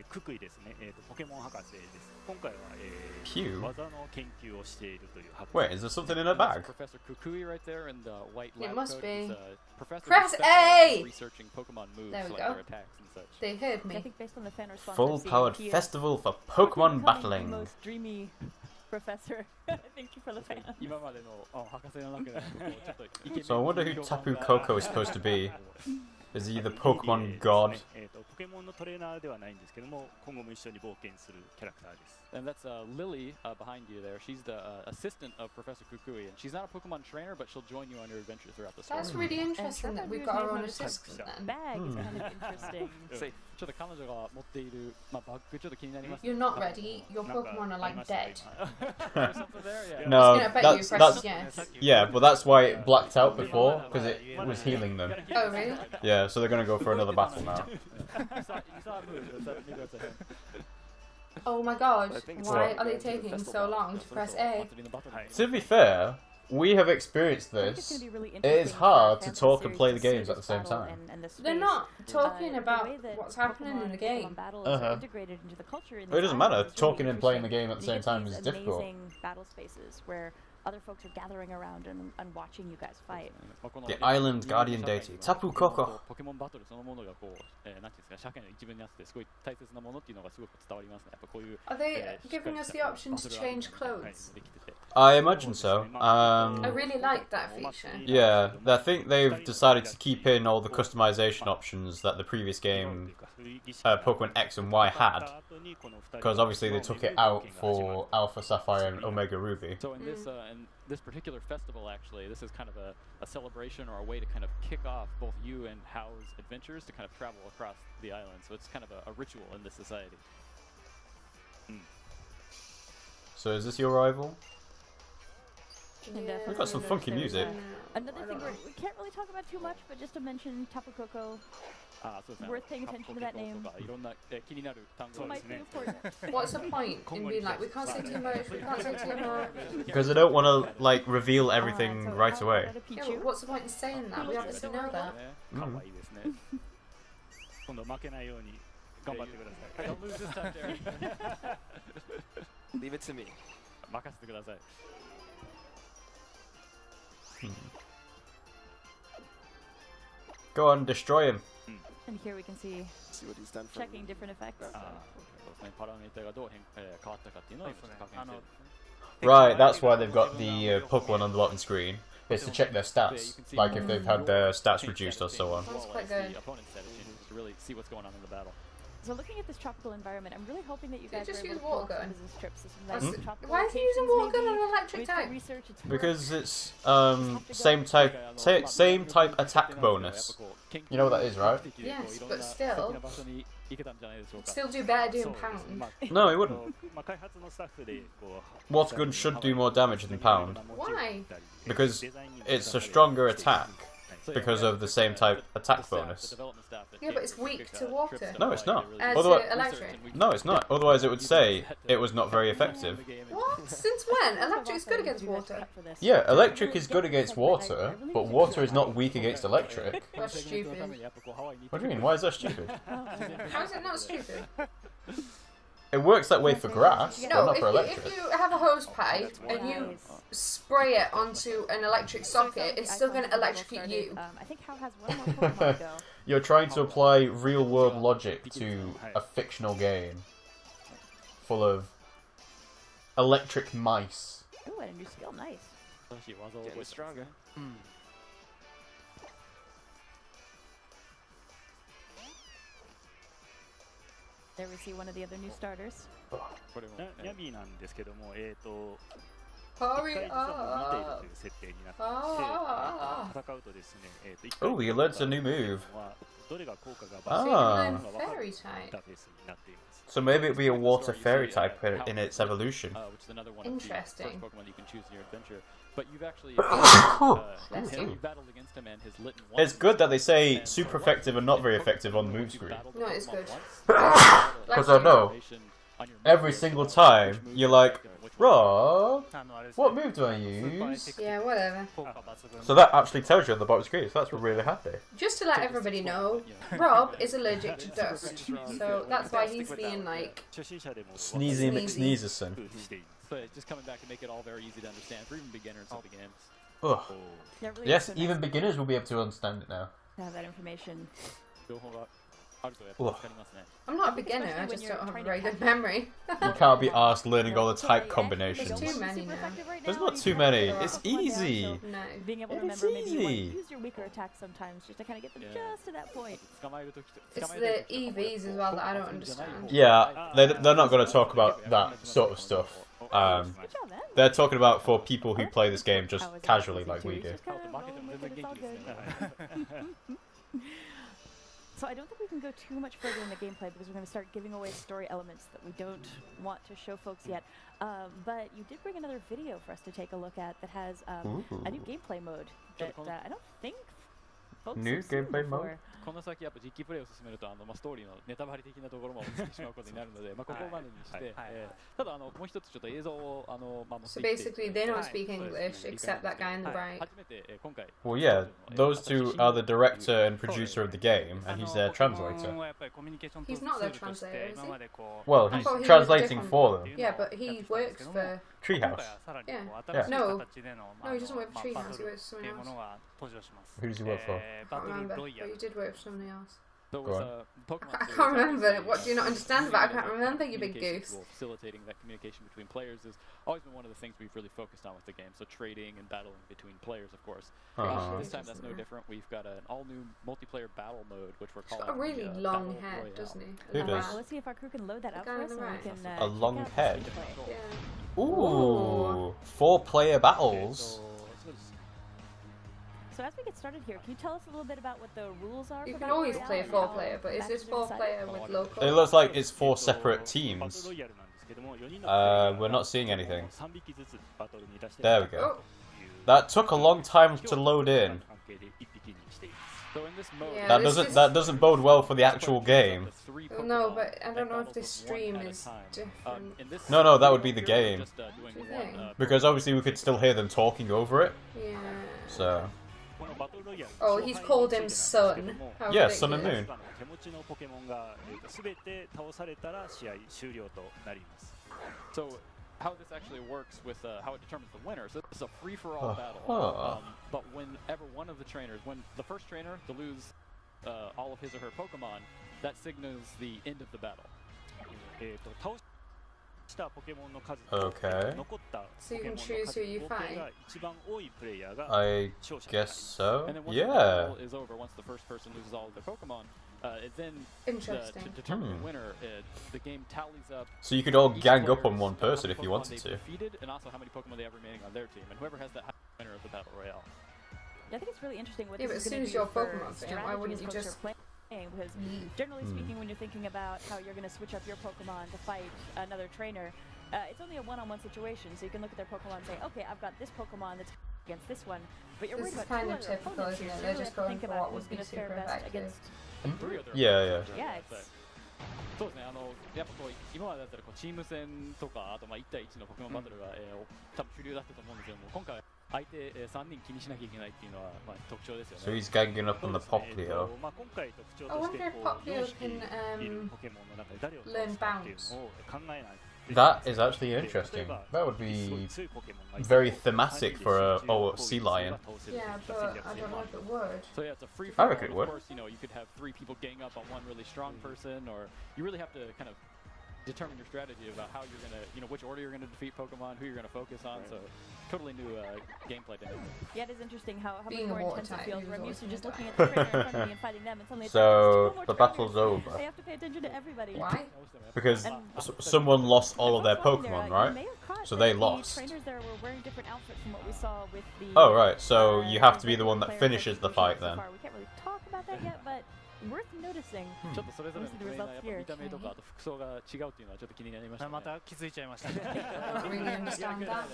ククイですね。ポケモン博士です。今回は、 Pew? 技の研究をしているという博士。 Wait, is there something in her bag? Professor Kukui right there in the white It lab must coat. be. He's a professor Press who specializes in A! researching Pokemon moves, There we like go. their attacks and such. They heard I me. think based on the fan response, Full-powered he is festival for quickly Pokemon becoming battling. The most dreamy professor. Thank you for the fan. 今までの博士の中でもちょっとイケメン So I wonder who Tapu Koko is supposed to be. Is he the Pokemon god? ポケモンのトレーナーではないんですけども、今後も一緒に冒険するキャラクターです。 And that's Lily behind you there. She's the assistant of Professor Kukui, and she's not a Pokemon trainer, but she'll join you on your adventures throughout the story. That's really interesting that we've got our own assistant then. Bag is kind of interesting. Safe. ちょっと彼女が持っている、バッグちょっと気になりますね。 You're not ready. Your Pokemon are like dead. There's something there, yeah. No, I bet you that's pressed yes. yeah, but that's why it blacked out before because it was healing them. Oh really? Yeah, so they're gonna go for another battle now. You saw a move. Maybe that's a hint. Oh my god. I think it's Why like are they going to the taking festival so long to press A? To be fair, we have experienced I think it's this. gonna be really It is interesting for hard to fans of talk the and play the series to games see at the this same battle time. and this They're space. not talking The about way that what's happening in Pokemon the and game. Pokemon battles are Uh-huh. integrated into the culture in It this doesn't island matter. is really Talking and playing the interesting. game at the You same get time these is difficult. amazing battle spaces where other folks are gathering around and watching you guys fight. The Island Guardian Deity, Tapu Koko. ポケモンバトルそのものがこう、なんていうんですか、社会の一部にあってすごい大切なものっていうのがすごく伝わりますね。やっぱこういう。 Are they giving us the option to change clothes? I imagine so. I really like that feature. Yeah, I think they've decided to keep in all the customization options that the previous game, Pokemon X and Y, had. Because obviously they took it out for Alpha Sapphire and Omega Ruby. So in this particular festival, actually, this is kind of a celebration or a way to kind of kick off both you and Hao's adventures to kind of travel across the island. So it's kind of a ritual in this society. So is this your rival? And, We've got some funky music. Another thing we can't really talk about too much, but just to mention Tapu Koko, worth paying attention to that name. Might be important. What's the point in being like, we can't say too much, we can't say too much? Because I don't want to like reveal everything So right how away. about a Yeah, Pichu? but what's the point in saying that? We obviously know that. 可愛いですね。今度負けないように頑張ってください。 Don't lose this time, Derek. Leave it to me. 任せてください。 Go on, destroy him. And here we can see what he's done for checking different effects. Right, that's why they've got the Pokemon on the bottom screen. It's to check their stats, like if they've had their stats reduced or so on. That's quite good. To really see what's going on in the battle. So looking at this tropical environment, I'm really hoping that you guys just are able use to pull water off gun. business trips to some That's- nice tropical Why is he using locations, water gun maybe on an electric with some tank? research, it's worth- Because it's same type attack bonus. You know what that is, right? Yes, but still do better doing pound. No, it wouldn't. What's good should do more damage than pound. Why? Because it's a stronger attack because of the same type attack bonus. Yeah, but it's weak to water. No, it's not. As Otherwise, to electric. no, it's not. Otherwise, it would say it was not very effective. What? Since when? Electric is good against water. Yeah, electric is good against water, but water is not weak against electric. That's stupid. What do you mean? Why is that stupid? How is it not stupid? It works that way for grass, but No, not for if electric. you have a hose pipe and you spray it onto an electric socket, it's still going to electrocute you. I think Hal has one more Pokemon to go. You're trying to apply real-world logic to a fictional game full of electric mice. Ooh, and a new skill, nice. Getting stronger. There we see one of the other new starters. ヤミーなんですけども、Hurry 実はもう見ている up! という設定になってい Ah! て、戦うとですね、Oh, you learned a new move. どれが効果が So you あ learn ー fairy イン type. ターフェースになっています。 So maybe it'd be a water fairy type in its evolution. Which is another one of the Interesting. first Pokemon you can choose in your adventure. But you've actually Bless you. you've battled against him and his Litten It's good that they say super effective and not very effective on the move screen. No, it's good. Because I know every single time you're like, Rob, what move do I use? Yeah, whatever. So that actually tells you on the bottom screen, so that's really handy. Just to let everybody know, Rob is allergic to dust. So that's why he's being like... 初心者でも Sneezy McSneezerson. しています。 But just coming back to make it all very easy to understand for even beginners of the games. Ugh. Yeah, really Yes, so nice even beginners will be able to understand it now. to have that information. 情報があるとやっぱ助かりますね。 I'm not a beginner, I just don't have a very good memory. You can't be asked learning all the type combinations. There's too many now. There's not too many. It's easy. No. Being able to It's remember maybe you want easy. to use your weaker attacks sometimes just to kind of get them just to that point. 捕まえるときと It's the EVs as well that I don't understand. Yeah, they're not going to talk about that sort of stuff. Good job, man. They're talking about for people who play this game just I was casually expecting like we to. do. Just kind of roll with it, it's all good. So I don't think we can go too much further in the gameplay because we're going to start giving away story elements that we don't want to show folks yet. But you did bring another video for us to take a look at that has a new gameplay mode that I don't think folks New have seen gameplay mode? before. この先やっぱ実機プレイを進めるとストーリーのネタバレ的なところも落ちてしまうことになるので、ここまでにして、ただもう一つちょっと映像を持って So basically, they don't speak English except that guy in the right. 初めて今回 Well, yeah, those two are the director and producer of the game, and he's their translator. He's not their translator, is he? Well, I he's thought he was translating different. for them. Yeah, but he works for... Treehouse. Yeah. Yeah. No, he doesn't work for Treehouse, he works for someone else. Who does he work for? I can't remember, but you did work for somebody else. So it Go was on. a Pokemon I series, can't remember. obviously, What do you not understand about it? I can't communication remember, you big communication goose. tool, facilitating that communication between players has always been one of the things we've really focused on with the game. So trading and battling between players, of course. This time that's no different. We've got an all-new multiplayer battle mode, which we're He's calling got a really the long Battle head, Royale. doesn't he? Who Long does? hair. Let's see if our crew can load that The up guy for on us the and we right. can A check out long the head. gameplay. Yeah. Ooh, 4-player battles. So as we get started here, can you tell us a little bit about what the rules are? You for can Battle always Royale play and 4-player, how but is this matches are decided? 4-player with local? It looks like it's 4 separate バト teams. ルロイヤルなんですけども、4人のプレイヤー We're not seeing anything. 3匹ずつバトルに出して There we 戦う go. Oh, という That took a long time to load in. 関係で1匹にしています。 So in this mode, Yeah, That this doesn't is- that doesn't bode well for the actual game. oh, no, but I don't know if this stream is different. No, that would be the game. Do you think? Because obviously we could still hear them talking over it. Yeah. So このバトルロイヤル Oh, he's called him Sun. How yeah, Sun and ridiculous. Moon. 手持ちのポケモンが全て倒されたら試合終了となります。 So how this actually works with how it determines the winner. So it's a free-for-all battle. Uh-huh. But whenever one of the trainers, when the first trainer to lose all of his or her Pokemon, that signals the end of the battle. Okay. So you can choose who you fight. I guess so. And then once the Yeah. battle is over, once the first person loses all of their Pokemon, Interesting. to determine the winner, the game tallies up. So you could all each gang up on player's, one how person many if you Pokemon wanted they've to. defeated, and also how many Pokemon they have remaining on their team, and whoever has that winner of the battle royale. Yeah, I think it's really interesting what Yeah, but this as is soon going as to do you're for Pokemon fan, why strategy wouldn't as you folks just are playing, because generally speaking, when you're thinking about how you're going to switch up your Pokemon to fight another trainer, it's only a one-on-one situation, so you can look at their Pokemon and say, okay, I've got this Pokemon that's against this one, but you're This worried is about kind two of other typical, opponents isn't here, it? so They're you really just have to going think for about what who's would be going to fare super best effective. against. Yeah, yeah. Yeah, it's そうですね、やっぱこう今までだったらこうチーム戦とか、あと1対1のポケモンバトルが、多分主流だったと思うんですけども、今回相手、3人気にしなきゃいけないっていうのは、特徴ですよね。So he's ganging up on the Poplio. 今回特徴 I として wonder if こう Poplio 4匹 can いるポケモンの中で誰を learn 倒すかっていう bounce. のを考えない。 That is actually interesting. That would be very thematic for a sea lion. Yeah, but I don't know if it would. So yeah, it's a free I for reckon it all. would. Of course, you know, you could have 3 people gang up on one really strong person, or you really have to kind of determine your strategy about how you're gonna, you know, which order you're gonna defeat Pokemon, who you're gonna focus on. So totally new gameplay dynamic. Yeah, it is interesting how much Being a more water intense it type, feels. he Where I'm was used to always just gonna looking die. at the trainer in front of me and fighting them, and suddenly it's So, like, "There's 2 more the trainers." battle's over. I have to pay attention to everybody. Why? Because And someone lost all of their folks watching Pokemon, there, you right? may have caught So that they the lost. trainers there were wearing different outfits from what we saw with the. Oh, right. So you have to be the regular one that players finishes the we've seen fight so then. far. We can't really talk about that yet, but worth noticing. ちょっとそれぞれの Let's see ト the レーナー results やっぱ here. 見た目とかあと服装が違うっていうのはちょっと気になりましたね。また気づいちゃいましたね。 I don't really understand that,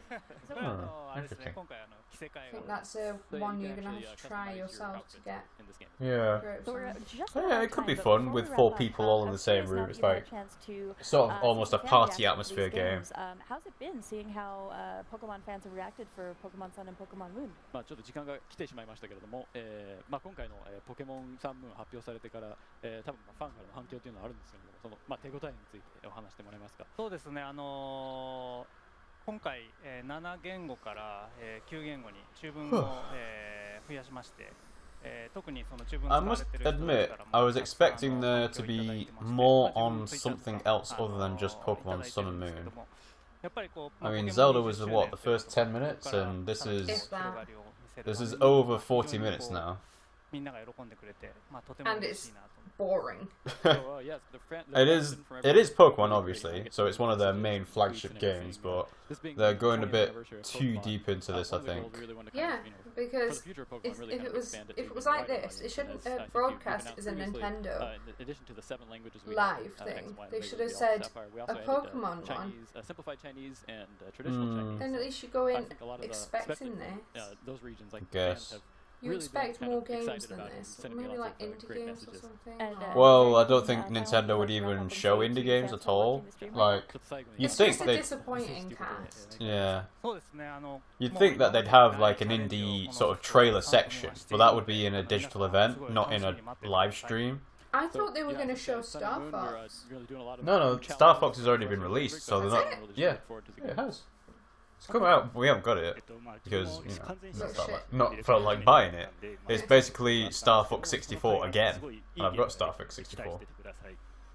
but それはあれですね、今回着せ替 I え think が that's a one you're gonna have to try yourself to get. in this game. Yeah. Grips So we're on. just Yeah, about it could time, be but fun before with we 4 wrap up, people all in I'm the same curious room. now that It's you've had a like chance to, sort of almost a see the party aspect of atmosphere these game. games. How's it been seeing how Pokemon fans have reacted for Pokemon Sun and Pokemon Moon? まあちょっと時間が来てしまいましたけれども、まあ今回の、ポケモンサンムーン発表されてから、多分ファンからの反響というのはあるんですけれども、そのまあ手応えについてお話してもらえますか。そうですね、今回、7言語から、9言語に中文を、増やしまして、特にその中文 I 使われ must てる人 admit, からも I was たくさん expecting there to 反響いただい be てまして more まあ on 自分の something ツイッターとか else other than just いた Pokemon だいて Sun る and んですけ Moon. どもやっぱりこう I mean, ポケモン Zelda 20 was 周 what, 年 the という first 10 minutes, ここから and this かなり is 広がりを見せる this is まあ over 非常 40 に minutes こう now. みんなが喜んでくれて、まあ、とても And 嬉し it's いなと。 boring. So, yes, It is Pokemon, obviously, so it's one of their main flagship games, but they're going a bit too deep into this, I think. Yeah, because if it was like this, it shouldn't have broadcast as a Nintendo live thing. They should have said a Pokemon one. Simplified Chinese and traditional Chinese. Then at least you go in expecting this. Those regions, like Guess. fans have You really expect been more kind of games excited than about this. sending me Maybe lots like of, indie great games or messages. something. And, or- Well, I don't think Nintendo would even show indie games at all. Like, you'd It's think just a they'd, disappointing cast. yeah, そうですね、you'd think that they'd have like an indie sort of trailer section, but that would be in a digital event, not in a live stream. I thought they were going to show Star Fox. No, no, Star Fox has already been released, so they're not. Yeah, yeah, it has. It's come out. We haven't got it because you know, not felt like buying it. It's basically Star Fox 64 again, and I've got Star Fox 64.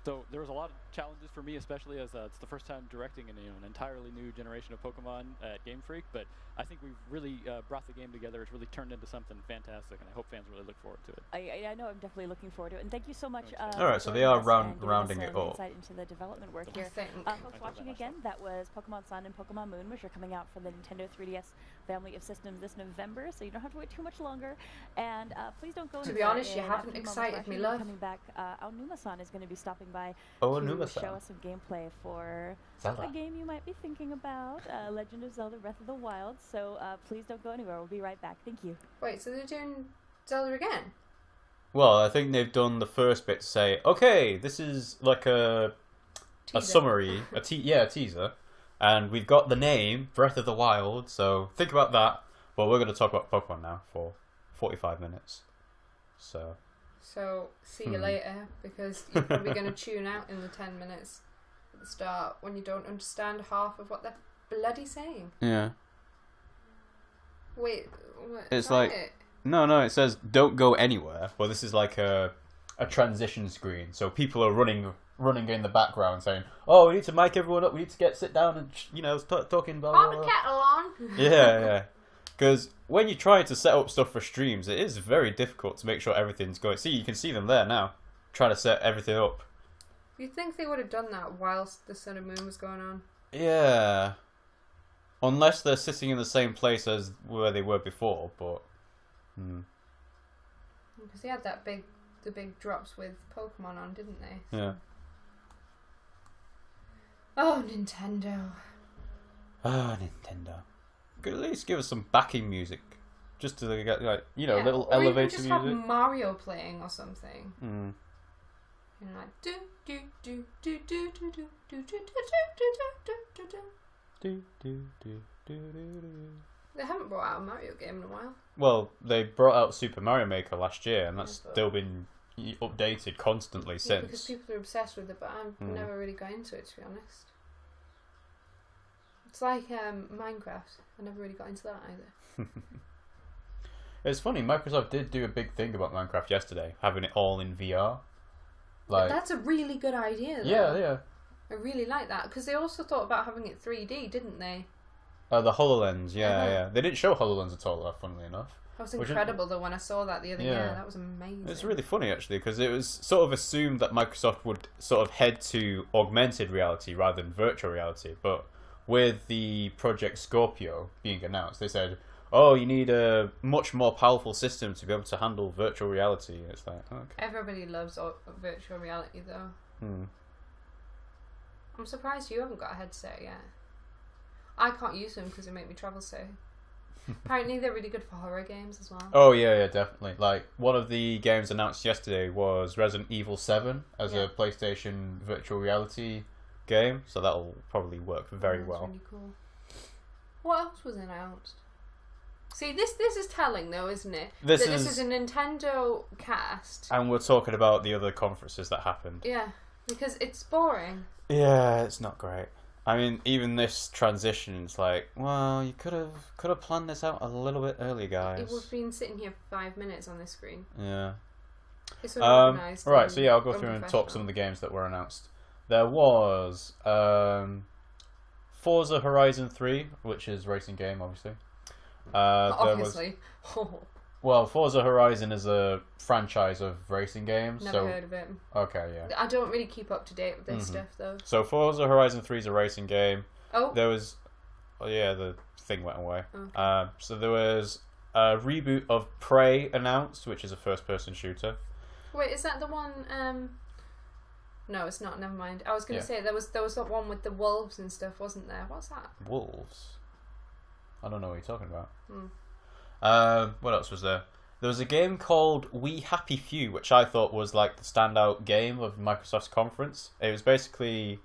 So there was a lot of challenges for me, especially as it's the first time directing an entirely new generation of Pokemon at Game Freak. But I think we've really brought the game together. It's really turned into something fantastic, and I hope fans really look forward to it. I know I'm definitely looking forward to it, and thank you so much. Alright, so they are rounding it up. Insight into the development work I here. think. Folks watching again, that was Pokemon Sun and Pokemon Moon, which are coming out for the Nintendo 3DS family of systems this November, so you don't have to wait too much longer. And please don't go. To be honest, you haven't excited me, love. Coming back, Aonuma-san is going to be stopping by Oh, to Aonuma-san. show us some gameplay for Zelda. a game you might be thinking about, Legend of Zelda: Breath of the Wild. So please don't go anywhere. We'll be right back. Thank you. Wait, so they're doing Zelda again? Well, I think they've done the first bit to say, okay, this is like a Teaser. summary, a teaser, and we've got the name Breath of the Wild. So think about that. Well, we're going to talk about Pokemon now for 45 minutes. So See you later, because you're probably going to tune out in the 10 minutes at the start when you don't understand half of what they're bloody saying. yeah, Wait, what? It's try like- it. No, it says don't go anywhere. Well, this is like a transition screen, so people are running in the background saying, "Oh, we need to mic everyone up. We need to sit down and start talking." Blah, blah, Put blah. the kettle on. Yeah. Because when you try to set up stuff for streams, it is very difficult to make sure everything's going. See, you can see them there now, trying to set everything up. You'd think they would have done that whilst the Sun and Moon was going on. Yeah. Unless they're sitting in the same place as where they were before, but... Because they had the big drops with Pokemon on, didn't they? Yeah. Oh, Nintendo. Nintendo. Could at least give us some backing music. Just to get, like, little or elevator even just music. have Mario playing or something. Mm. Like do do do do do do do do do do do do do. They haven't brought out a Mario game in a while. Well, they brought out Super Mario Maker last year, and that's still been updated constantly since. Because people are obsessed with it, but I've never really got into it, to be honest. It's like Minecraft. I never really got into that either. It's funny, Microsoft did do a big thing about Minecraft yesterday, having it all in VR. Like, that's a really good idea, though. Yeah. I really like that, because they also thought about having it 3D, didn't they? The HoloLens, yeah. They didn't show HoloLens at all, funnily enough. That was incredible, though, when I saw that the other year. That was amazing. It's really funny, actually, because it was sort of assumed that Microsoft would sort of head to augmented reality rather than virtual reality. But with the Project Scorpio being announced, they said, oh, you need a much more powerful system to be able to handle virtual reality. It's like, okay. Everybody loves virtual reality, though. I'm surprised you haven't got a headset yet. I can't use them because they make me travel safe. Apparently they're really good for horror games as well. Oh yeah, definitely. Like, one of the games announced yesterday was Resident Evil 7 as a PlayStation virtual reality game, so that'll probably work very well. Really cool. What else was announced? See, this is telling, though, isn't it? This is a Nintendo cast. And we're talking about the other conferences that happened. Yeah, because it's boring. Yeah, it's not great. I mean, even this transition, it's like, well, you could have planned this out a little bit earlier, guys. We've been sitting here for 5 minutes on this screen. Yeah. It's unorganised. Right, so yeah, I'll go through and talk some of the games that were announced. There was Forza Horizon 3, which is a racing game, obviously. Obviously. Well, Forza Horizon is a franchise of racing games. Never heard of it. Okay, yeah. I don't really keep up to date with this stuff, though. So Forza Horizon 3 is a racing game. Oh. There was... Oh, yeah, the thing went away. Okay. So there was a reboot of Prey announced, which is a first-person shooter. Wait, is that the one... No, it's not. Never mind. I was going to say, there was that one with the wolves and stuff, wasn't there? What's that? Wolves? I don't know what you're talking about. What else was there? There was a game called We Happy Few, which I thought was like the standout game of Microsoft's conference. It was basically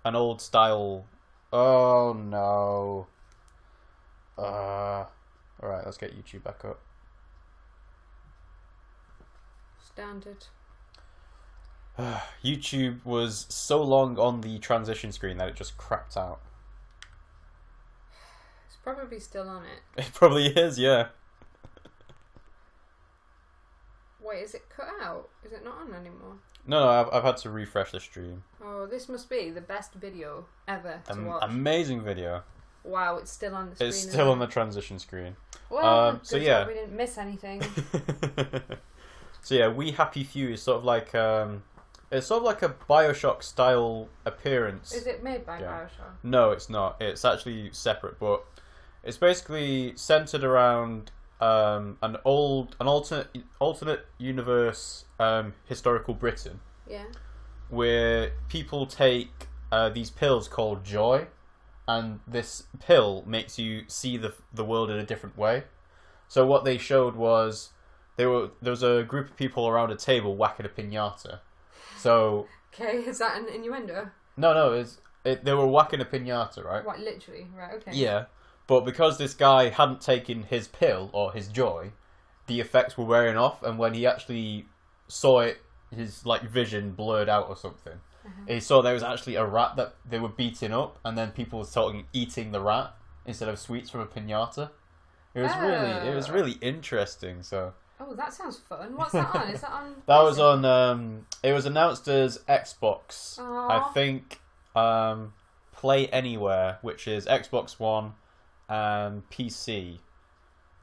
an old style... Oh, no. Alright, let's get YouTube back up. Standard. YouTube was so long on the transition screen that it just crapped out. It's probably still on it. It probably is, yeah. Wait, is it cut out? Is it not on anymore? No, I've had to refresh the stream. Oh, this must be the best video ever to watch. Amazing video. Wow, it's still on the screen. It's still on the transition screen. Well, so yeah, we didn't miss anything. So yeah, We Happy Few is sort of like it's sort of like a BioShock style appearance. Is it made by BioShock? No, it's not. It's actually separate, but it's basically centered around an alternate universe historical Britain. Yeah. Where people take these pills called Joy, and this pill makes you see the world in a different way. So what they showed was there was a group of people around a table whacking a piñata. So okay, is that an innuendo? No, they were whacking a piñata, right? What, literally? Right, okay. Yeah, but because this guy hadn't taken his pill or his Joy, the effects were wearing off, and when he actually saw it, his vision blurred out or something. He saw there was actually a rat that they were beating up, and then people were eating the rat instead of sweets from a piñata. It It was really interesting. So. Oh, that sounds fun. What's that on? Is that on? That was on. It was announced as Xbox. Aww. I think. Play Anywhere, which is Xbox One and PC.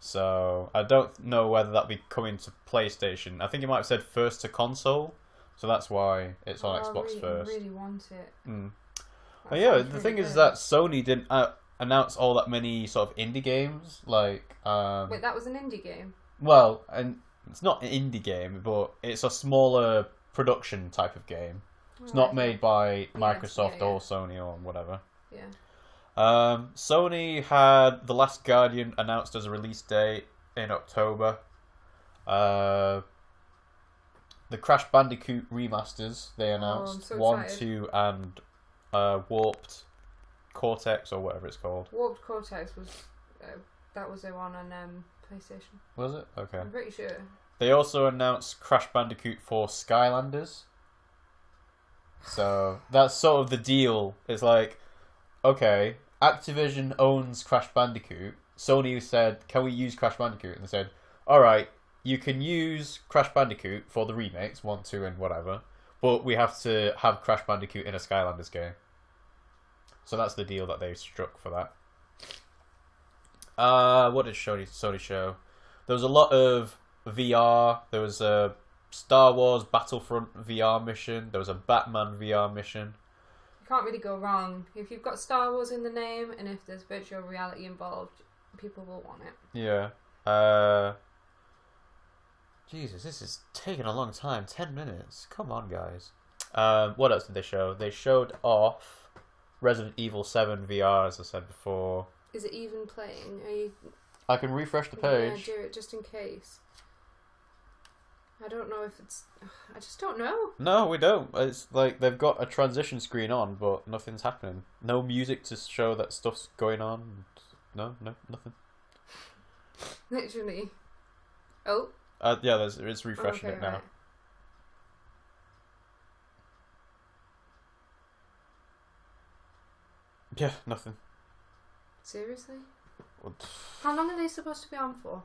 So I don't know whether that'll be coming to PlayStation. I think it might have said first to console, so that's why it's on Xbox first. I really want it. But yeah, the thing is that Sony didn't announce all that many sort of indie games. Like, wait, that was an indie game? Well, and it's not an indie game, but it's a smaller production type of game. It's not made by Microsoft or Sony or whatever. Yeah. Sony had The Last Guardian announced as a release date in October. The Crash Bandicoot remasters they announced. So 1, excited. 2, and Warped Cortex or whatever it's called. Warped Cortex was that was the one on PlayStation. Was it? Okay. I'm pretty sure. They also announced Crash Bandicoot for Skylanders. So that's sort of the deal. It's like, okay, Activision owns Crash Bandicoot. Sony said, can we use Crash Bandicoot? And they said, alright, you can use Crash Bandicoot for the remakes, 1, 2, and whatever, but we have to have Crash Bandicoot in a Skylanders game. So that's the deal that they struck for that. What did Sony show? There was a lot of VR. There was a Star Wars Battlefront VR mission. There was a Batman VR mission. You can't really go wrong. If you've got Star Wars in the name and if there's virtual reality involved, people will want it. Yeah. Jesus, this is taking a long time. 10 minutes. Come on, guys. What else did they show? They showed off Resident Evil 7 VR, as I said before. Is it even playing? Are you... I can refresh the page. Yeah, do it just in case. I don't know if it's... I just don't know. No, we don't. It's like they've got a transition screen on, but nothing's happening. No music to show that stuff's going on. No, nothing. Literally. Oh. Yeah, it's refreshing it now. Right. Yeah, nothing. Seriously? How long are they supposed to be on for?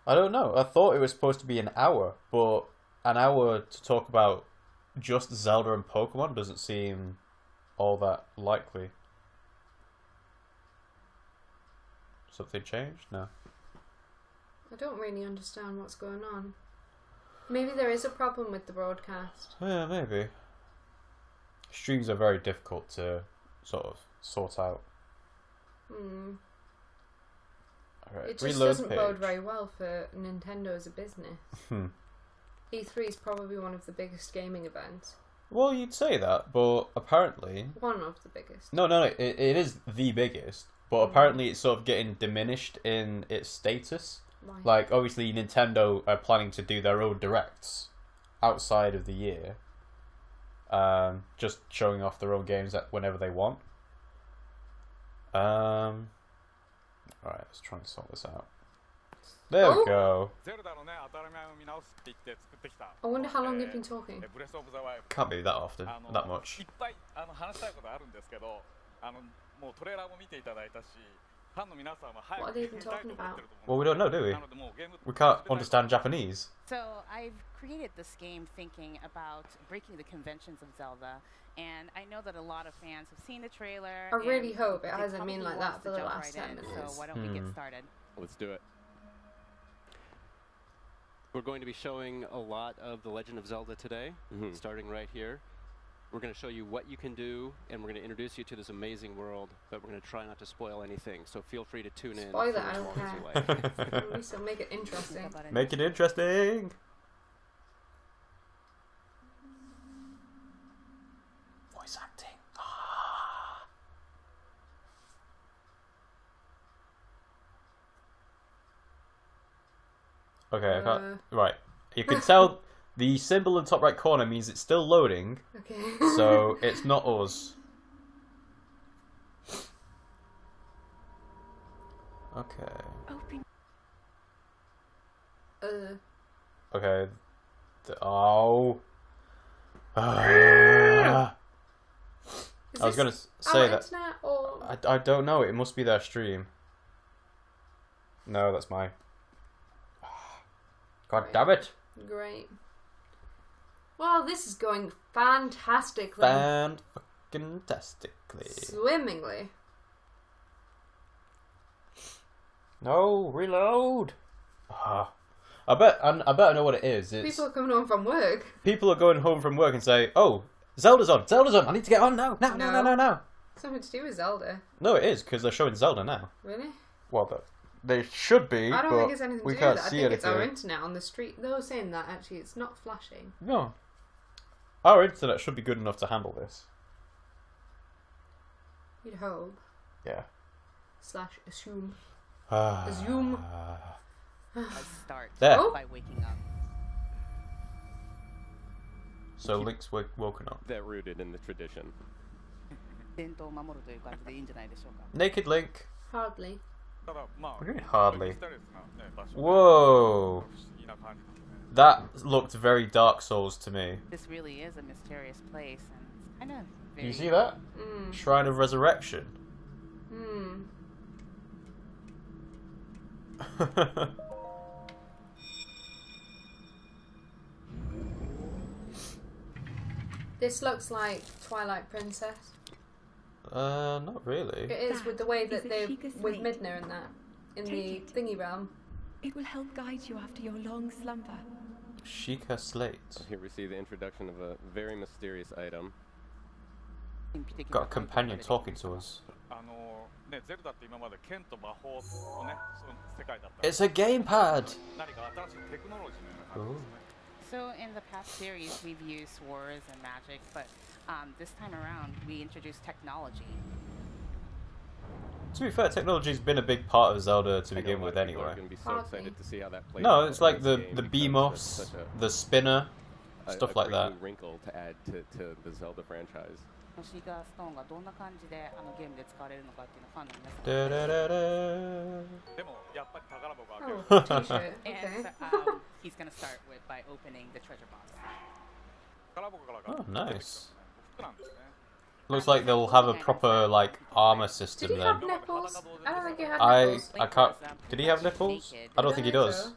I don't know. I thought it was supposed to be an hour, but an hour to talk about just Zelda and Pokemon doesn't seem all that likely. Something changed? No. I don't really understand what's going on. Maybe there is a problem with the broadcast. Yeah, maybe. Streams are very difficult to sort of sort out. Right, it just doesn't bode very well for Nintendo as a business. E3 is probably one of the biggest gaming events. Well, you'd say that, but apparently... One of the biggest. No, it is the biggest, but apparently it's sort of getting diminished in its status. Why? Like, obviously Nintendo are planning to do their own directs outside of the year. Just showing off their own games whenever they want. Alright, let's try and sort this out. There we go. I wonder how long you've been talking. Can't be that often, that much. What are they even talking about? Well, we don't know, do we? We can't understand Japanese. So I've created this game thinking about breaking the conventions of Zelda, and I know that a lot of fans have seen the trailer. I really hope it hasn't been like that for the last 10 minutes. So why don't we get started? Let's do it. We're going to be showing a lot of the Legend of Zelda today, starting right here. We're going to show you what you can do, and we're going to introduce you to this amazing world, but we're going to try not to spoil anything, so feel free to tune in. Spoil it, I don't care. At least it'll make it interesting. Make it interesting! Voice acting. Okay, I can't... Right. You can tell the symbol in the top right corner means it's still loading. Okay. So it's not us. Okay. Okay. Oh. I was gonna say that. Internet or... I don't know. It must be their stream. No, that's mine. God damn it. Great. Well, this is going fantastically. Fan-fucking-tastically. Swimmingly. No, reload. I bet I know what it is. It's People are coming home from work. people are going home from work and say, "Oh, Zelda's on. Zelda's on. I need to get on now. No. Something to do with Zelda. No, it is because they're showing Zelda now. Really? Well, they should be. I don't but think it's anything we to do with can't that. I see think it's our anything. internet on the street. They were saying that actually it's not flashing. No, our internet should be good enough to handle this. You'd hope. Yeah. / assume. Ah. Assume. I start There. by waking up. So Link's woken up. They're rooted in the tradition. 伝統を守るという感じでいいんじゃないでしょうか。 Naked Link. Hardly. What do you mean hardly? Whoa. That looked very Dark Souls to me. This really is a mysterious place, and it's kind of very. You see that? Shrine of Resurrection. This looks like Twilight Princess. Not really. It is with the way that they with slate. Midna and that in the thingy realm. It will help guide you after your long slumber. Sheikah Slate. Here we see the introduction of a very mysterious item. Got a companion talking to us. It's a gamepad! Ooh. So in the past series, we've used swords and magic, but this time around, we introduced technology. To be fair, technology's been a big part of Zelda to begin with anyway. Are going to be so excited to see how that plays No, out it's in like this the game BMOS, because it's the spinner, such stuff a like great that. new wrinkle to add to the Zelda franchise. シーガーストーンがどんな感じでゲームで使われるのかっていうのをファンの皆さん Oh, t-shirt. And Okay. he's going to start by opening the treasure box. Oh, nice. Looks like they'll have a proper like armor system Did he then. have nipples? I don't think he had I nipples. can't. Did he have nipples? I don't think he does.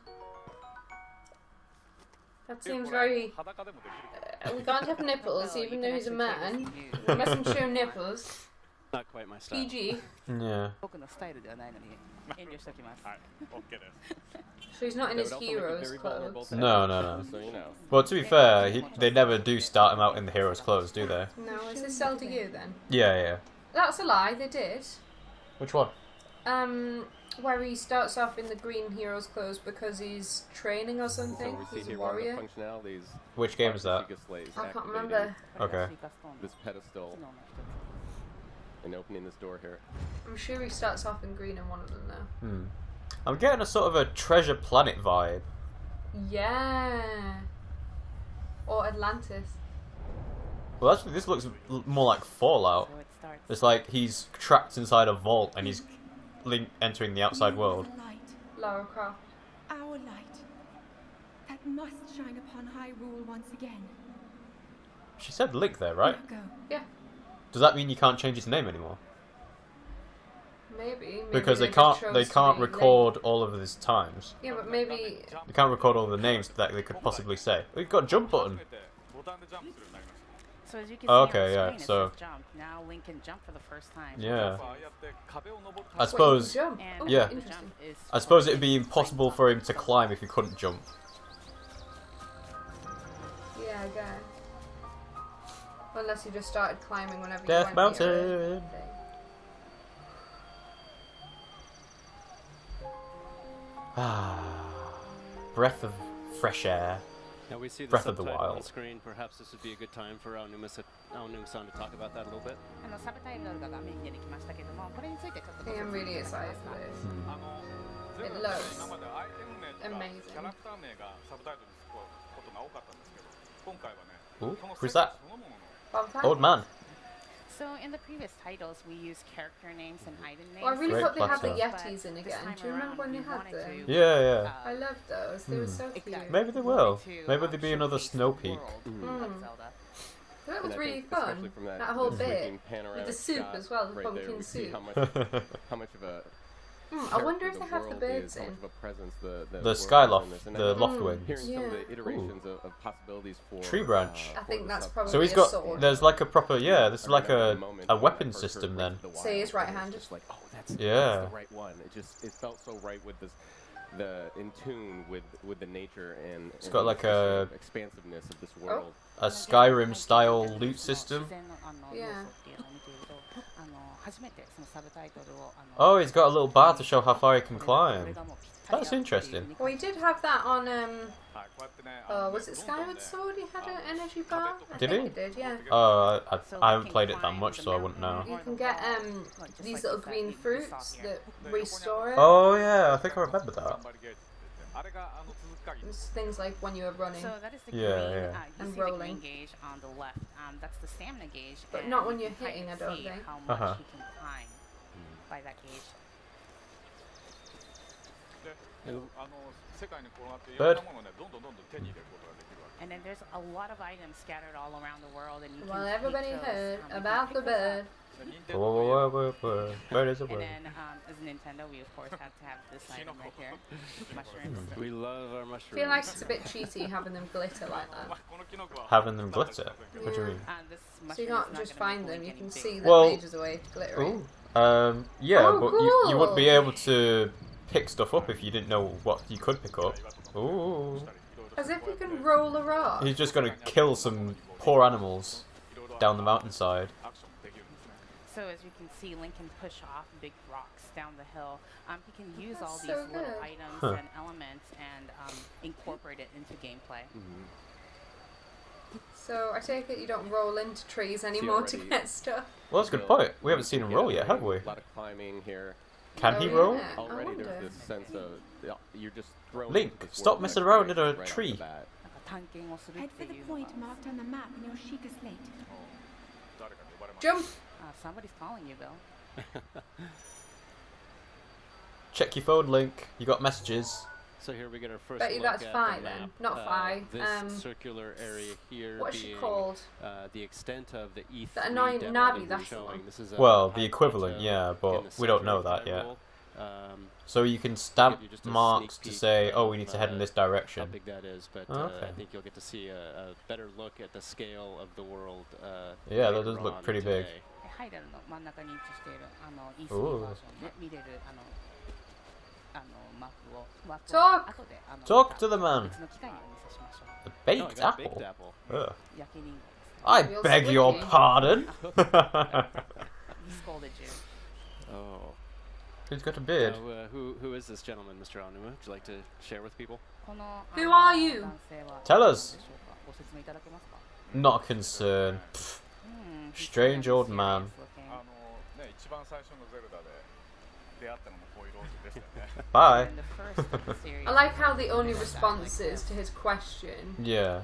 That seems very. We can't have nipples, even though he's a man. We mustn't show nipples. Not quite my style. PG. Yeah. 僕のスタイルではないのに遠慮しておきます。 So he's not in That his would also make it hero's very vulnerable clothes. to No, have, no, no. So you know. Well, to be fair, they never do start him out in the hero's clothes, do they? No, is this Zelda U then? Yeah, yeah. That's a lie, they did. Which one? Where he starts off in the green hero's clothes because he's training or something. So we see He's a here one of warrior. the functionalities. Which game is that? Sheikah Slate's I can't activating remember. Okay. This pedestal and opening this door here. I'm sure he starts off in green in one of them though. I'm getting a sort of a Treasure Planet vibe. Yeah. Or Atlantis. Well, actually, this looks more like Fallout. So it starts. It's like he's trapped inside a vault and he's entering the outside You world. are the light, Lara Croft. our light, that must shine upon Hyrule once again. She said Link there, right? Now go. Yeah. Does that mean you can't change his name anymore? Maybe. Because they just can't chose to be record all of his times. Link. Yeah, but maybe. They can't record all the names that they could possibly say. Oh, you've got a jump button. So as you can Oh, see okay, on the yeah, screen, it so- says jump. Now Link can jump for the first time. Yeah. I Wait, suppose. jump. And Oh, Yeah. the interesting. jump is I suppose it'd be impossible for him to climb if he couldn't jump. Yeah, I guess. Unless you just started climbing whenever Death you went near Mountain. a thing. Breath of fresh air. Now we see the Breath of the subtitle on Wild. screen. Perhaps this would be a good time for Aonuma-san to talk about that a little bit. サブタイトルが画面に出てきましたけども、これについてちょっとご I 説 am 明 really いただけ excited ます for か this. It looks amazing. Ooh, who's that? Bob Fett? Old man. So in the previous titles, we used character names and item names. Well, I really Great hope they have the platter. Yetis in This again. time Do you remember around, when they we had wanted them? to, Yeah, yeah. I loved those. They were so cute. Exactly. Maybe they will. to, Maybe there'll be another showcase the Snow Peak. world of Zelda. That And was I really think fun. especially from That whole this bit. sweeping With panoramic the soup shot as well, the right there, pumpkin we see soup. how much of a I wonder if they have the birds in. The Skyloft, the Loftwings. Hearing some of the iterations of possibilities for Tree branch. I think that's probably So he's a got, sword. there's like a proper, yeah, this is like a weapon system then. So he's right-handed. Just like, oh, that's Yeah. the right one. It felt so right with this, in tune with the nature and It's got like a expansiveness of this world. a Skyrim style loot system. Yeah. Oh, he's got a little bar to show how far he can climb. That's interesting. Well, he did have that on, was it Skyward Sword? He had an energy bar? I Did think he? did, yeah. I haven't played it that much, so I wouldn't know. You can get these little green fruits that restore it. Oh yeah, I think I remember that. It's things like when you were running. So that is the Yeah, green, yeah. you And see rolling. the green gauge on the left. That's the stamina gauge. But and not when you you're can hitting, I don't see think. how much Uh-huh. he can climb by that gauge. Bird. And then there's a lot of items scattered all around the world, and you Well, can everybody take those, heard you can about pick the those up. bird. Whoa. Bird is a And bird. then, as a Nintendo, we of course have to have this item right here, mushrooms. We love our I mushrooms. feel like it's a bit cheaty having them glitter like that. Having them glitter. What do you mean? This So mushroom you is can't not just gonna find blink them, you can anything. see that Well- pages away glittering. Ooh. Yeah, Oh, but you wouldn't be cool. able to pick stuff up if you didn't know what you could pick up. Ooh. As if you can roll a rock. He's just gonna kill some poor animals down the mountainside. So as you can see, Link can push off big rocks down the hill. He can use all That's these so little good. items Huh. and elements and incorporate it into gameplay. So I take it you don't roll into trees anymore to already- get stuff. Well, that's a good point. We haven't seen him roll yet, have we? A lot of climbing here. Can Oh, he roll? yeah. I Already wonder. there's this sense of you're just thrown Link, into this stop world of messing around in a exploration right off tree. the bat. Head for the point marked on the map in your Sheikah slate. Jump! Somebody's calling you, Bill. Check your phone, Link. You got messages. So here we get our first Bet you look that's at Phi the then. map. Not Phi. This circular area here What's she being called? The extent of the E3 The annoying demo Navi, that we're that's the showing. one. This is a Well, the high equivalent, plateau yeah, in but the we don't center know of that yet. Hyrule. So you can stamp give you just a marks sneak to peek say, oh, we of, need to head in this how direction. big that is, but Oh, okay. I think you'll get to see a better look at the scale of the world. Yeah, that later does look on pretty big. today. ハイラルの真ん中に位置しているE3 Ooh. バージョンで見れるマップを Talk! 後で Talk to the man. 別の機会にお見せしましょう。 A No, I baked got a apple. baked apple. Ugh. 焼きリンゴです。 I Real beg your squidgy. pardon. He scolded you. Oh. Who's got a beard? Now, who is this gentleman, Mr. Onuma? Would you like to share with people? この Who are you? 男性は Tell us. 何でしょうか。ご説明いただけますか？ Not a concern. Pfft. He's Strange kind of old man. serious looking. 一番最初のゼルダで出会ったのもこういうローズでしたよね。 Bye. And the first of the series I like how the only was response like is to his question. Yeah.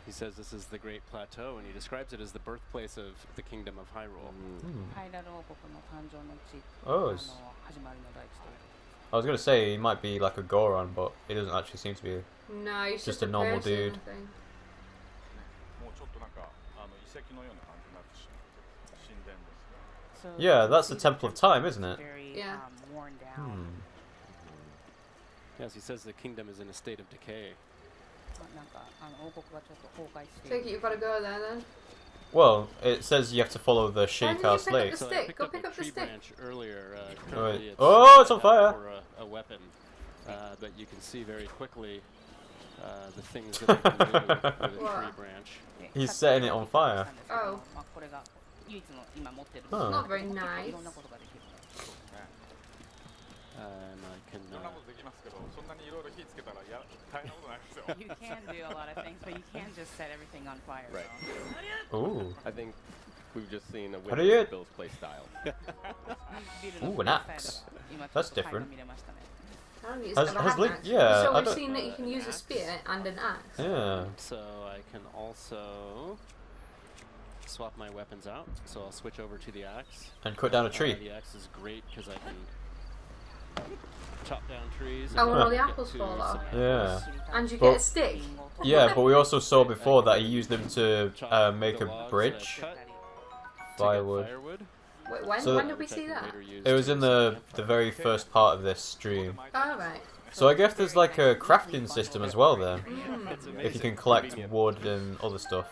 He says this is the Great Plateau, and he describes it as the birthplace of the Kingdom of Hyrule. Hmm. ハイラル王国の誕生の地 Oh, it's- 始まりの大地という I was gonna say he might be like a Goron, but he doesn't actually seem to be. No, he's Just just a normal person, dude. I think. もうちょっとなんか遺跡のような感じになってしまう神殿ですね。 So Yeah, you that's can the see Temple of Time, isn't it? very, Yeah. Worn down. Hmm. Yes, he says the kingdom is in a state of decay. なんか王国がちょっと崩壊してい Take る it you've got to go there then. Well, it says you have to follow the Why didn't you Sheikah pick up Slate. the So I stick? picked Go up pick a up the tree stick. branch earlier. Right. Currently Oh, it's on set up fire. For a weapon, but you can see very quickly the things that you can do with a tree What? branch. で He's さっき setting it on fire. なんですけど Oh. まあこれが唯一の今持ってる Huh. Not very 結構 nice. いろんなことができる And I can. いろんなことできますけど、そんなにいろいろ火つけたら大変なことになりますよ。 You can do a lot of things, but you can't just set everything on fire. Right. So. Ooh. I think we've just seen a How do window you- of Bill's play style. ビルの Ooh, an 右サイド axe. が今ちょっ That's と灰が different. 見れましたね Apparently it's Has- got a has hand Link- axe. yeah, So I we've don't- seen that you can use a spear and an axe. Yeah. So I can also swap my weapons out. So I'll switch over to the axe. And cut down a The tree. axe is great because I can chop down trees. Oh, and when all the get apples to fall some off. Yeah. And you But- get a stick. Yeah, but we also saw before that he used them to chop make the a logs that I bridge. cut to get Firewood. firewood. Wait, when? So when did we see that? It was in the very first part of this stream. Oh, right. So I guess there's like a crafting system as well then. If you can collect wood and other stuff.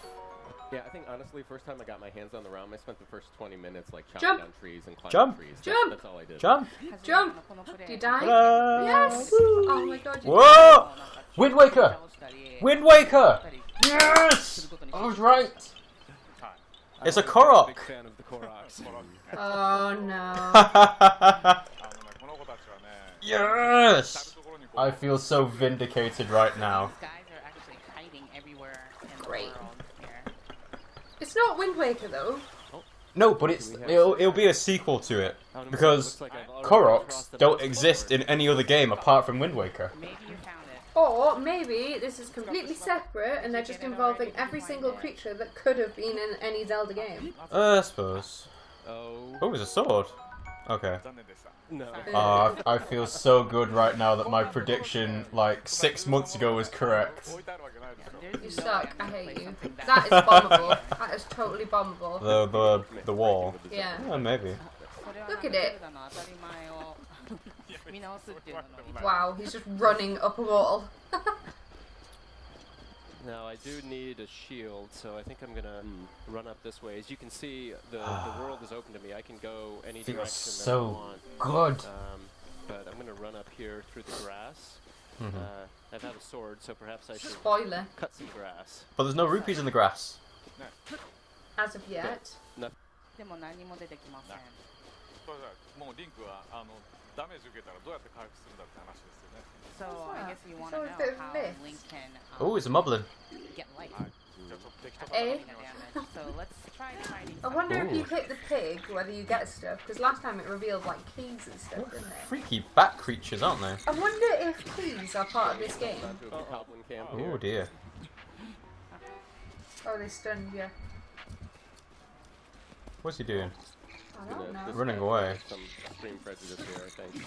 Yeah, I think honestly, first time I got my hands on the realm, I spent the first 20 minutes like chopping Jump. down trees and climbing Jump. trees. Jump. That's all I did. Jump! Jump! Do you die? Ta-da! Yes! Oh my god, you Whoa! Wind Waker! Wind Waker! Yes! I was right! It's a Korok! Big fan of the Koroks. Oh no. Yes! I feel so vindicated right now. These guys are actually hiding everywhere in the Great. world here. It's not Wind Waker though. No, but it'll be a sequel to it. Because Koroks don't exist in any other game apart from Wind Waker. Maybe you found it. Or maybe this is completely separate and they're just involving every single creature that could have been in any Zelda game. I suppose. Oh. Oh, it's a sword. Okay. No. I feel so good right now that my prediction, like 6 months ago, was correct. You suck. I hate you. That is bombable. That is totally bombable. The wall. Yeah. Yeah, maybe. Look at it. Wow, he's just running up a wall. Now I do need a shield, so I think I'm gonna run up this way. As you can see, the world is open to me. I can go any Feels direction so that I want. good. But I'm gonna run up here through the grass. I have a sword, so perhaps I should Spoiler. cut some grass. But there's no rupees in the grass. As of yet. No. でも何も出てきません。もうリンクはダメージ受けたらどうやって回復するんだって話ですよね。 So I guess you want to So know a bit of how myth. Link can Oh, it's a moblin. get light. じゃあちょっと適当 Eh? Damage. So let's try fighting. I wonder if Ooh. you hit the pig, whether you get stuff. Because last time it revealed like keys and stuff, didn't it? Freaky bat creatures, aren't they? I wonder if keys are part of this game. Goblin camp Oh here. dear. Oh, they stunned you. What's he doing? I don't know. Running away. Some extreme prejudice here, I think.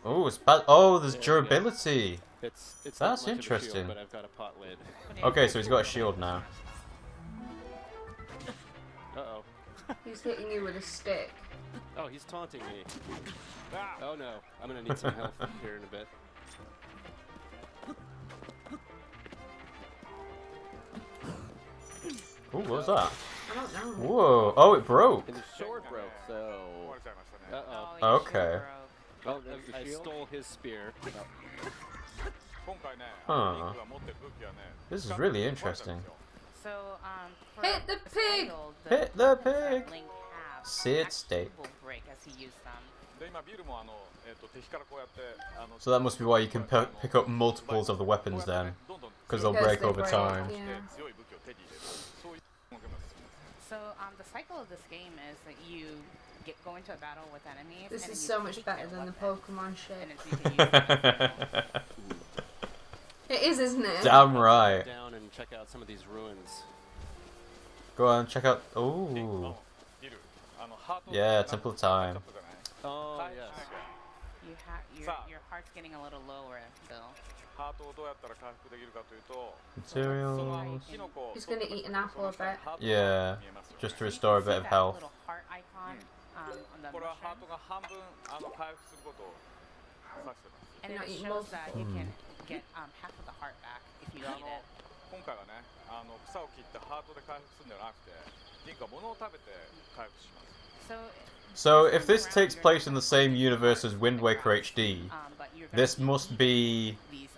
Oh, it's bad. Oh, there's durability. It's That's not much of a interesting. shield, but I've got a pot lid. Okay, so he's got a shield now. Uh-oh. He's hitting you with a stick. Oh, he's taunting me. Oh no, I'm gonna need some help here in a bit. Ooh, what was that? I don't know. Whoa. Oh, it broke. And the sword broke, so... Uh-oh. Okay. Oh, I stole his spear. Huh. This is really interesting. So for Hit the pig! Sail, Hit the weapons that pig! Link have Seared actually steak. will break as he used them. So that must be why you can pick up multiples of the weapons then. Because they'll break over time. Yeah. So the cycle of this game is that you go into a battle with enemies. This and is then so you much take better their than the weapon, Pokemon shit. and then you can use it. It is, isn't it? Damn right. Down and check out some of these ruins. Go on, check out. Ooh. Yeah, Temple of Time. Oh yes. Your heart's getting a little lower, Bill. Materials. He's gonna eat an apple, I bet. Yeah, just to restore a bit of health. Little heart icon on the mushroom, and You're not it eating shows that you Hmm. can get half of the heart back if you eat it. 今回はね、草を切ってハートで回復するんではなくて、リンクは物を食べて回復します。 So if this takes place in the same universe as Wind Waker HD, but you're this gonna must eat be these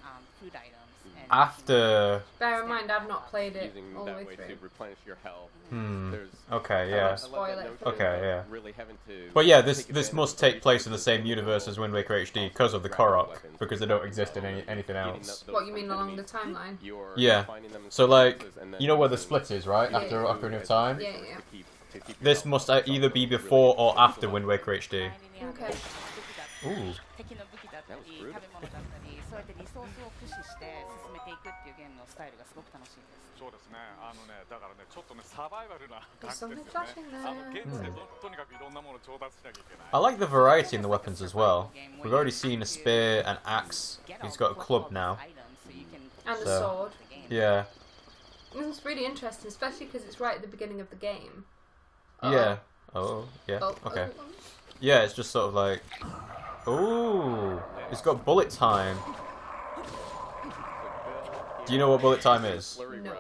food items. And after. Bear in mind, I've not played it Using all the way that way to through. replenish your health. Hmm. There's Okay, yeah. Spoil it. Okay, yeah. Really having to But yeah, this take advantage must of take place in the same universe as Wind Waker HD because of the Korok, weapons. because they don't exist in anything Eating else. those What you mean along the enemies, timeline? you're Yeah. finding them in So like, places and then you know where the using split is, right? Yeah. After enough time. Yeah, yeah. to keep This yourself must either be before or after Wind Waker HD. Okay. Ooh. 敵の武器だったり食べ物だったりそうやってリソースを駆使して進めていくっていうゲームのスタイルがすごく楽しいです。そうですね。だからね、ちょっとね、サバイバルな感 There's じで something すよ flashing ね。 there. 現地でとにかくいろんなものを調達しなきゃいけない。 I like the variety in the weapons as well. We've already seen a spear, an axe. He's got a club now. And a So- sword. Yeah. It's really interesting, especially because it's right at the beginning of the game. Yeah. Oh, yeah. Okay. Yeah, it's just sort of like... Ooh, it's got bullet time. Do you know what bullet time is? No.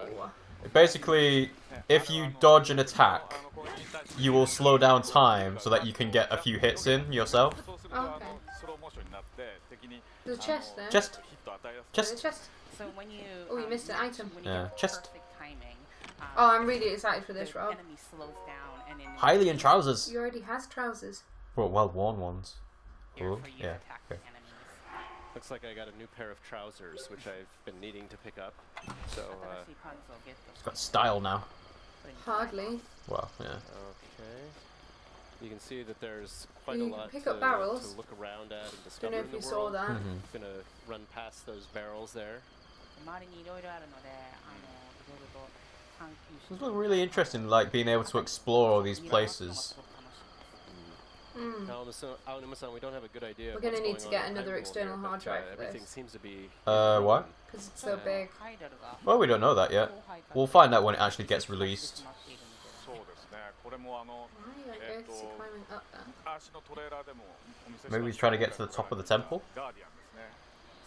Basically, if you dodge an attack, you will slow down time so that you can get a few hits in yourself. Okay. There's a chest there. Chest. There's a chest. So when you you missed an item. Yeah, chest. perfect timing, Oh, I'm really excited for this, the Rob. enemy slows down and in Highly in trousers. He already has trousers. Well-worn ones. here Ooh, for you yeah. to attack the enemies. Looks like I got a new pair of trousers, which I've been needing to pick up. So, 新しいパンツをゲット It's got style now. Hardly. Well, yeah. okay. You can see that there's quite You a can lot pick to, up barrels. to look around at and Don't discover know in if the you saw world. that. Mm-hmm. Gonna run past those barrels there. 周りにいろいろあるので、いろいろと探求して It's really interesting, like being able to explore all these places. Aonuma-san, we don't have a good idea. We're gonna what's need going to on get in another Hyrule external here, hard but, drive for everything this. seems to be. Why? Because it's so big. Well, we don't know that yet. We'll find out when it actually gets released. そうですね。これも Why are you climbing up there? 足のトレーラーでもお見せしました Maybe he's trying to get to the top of the temple? ガーディアンですね。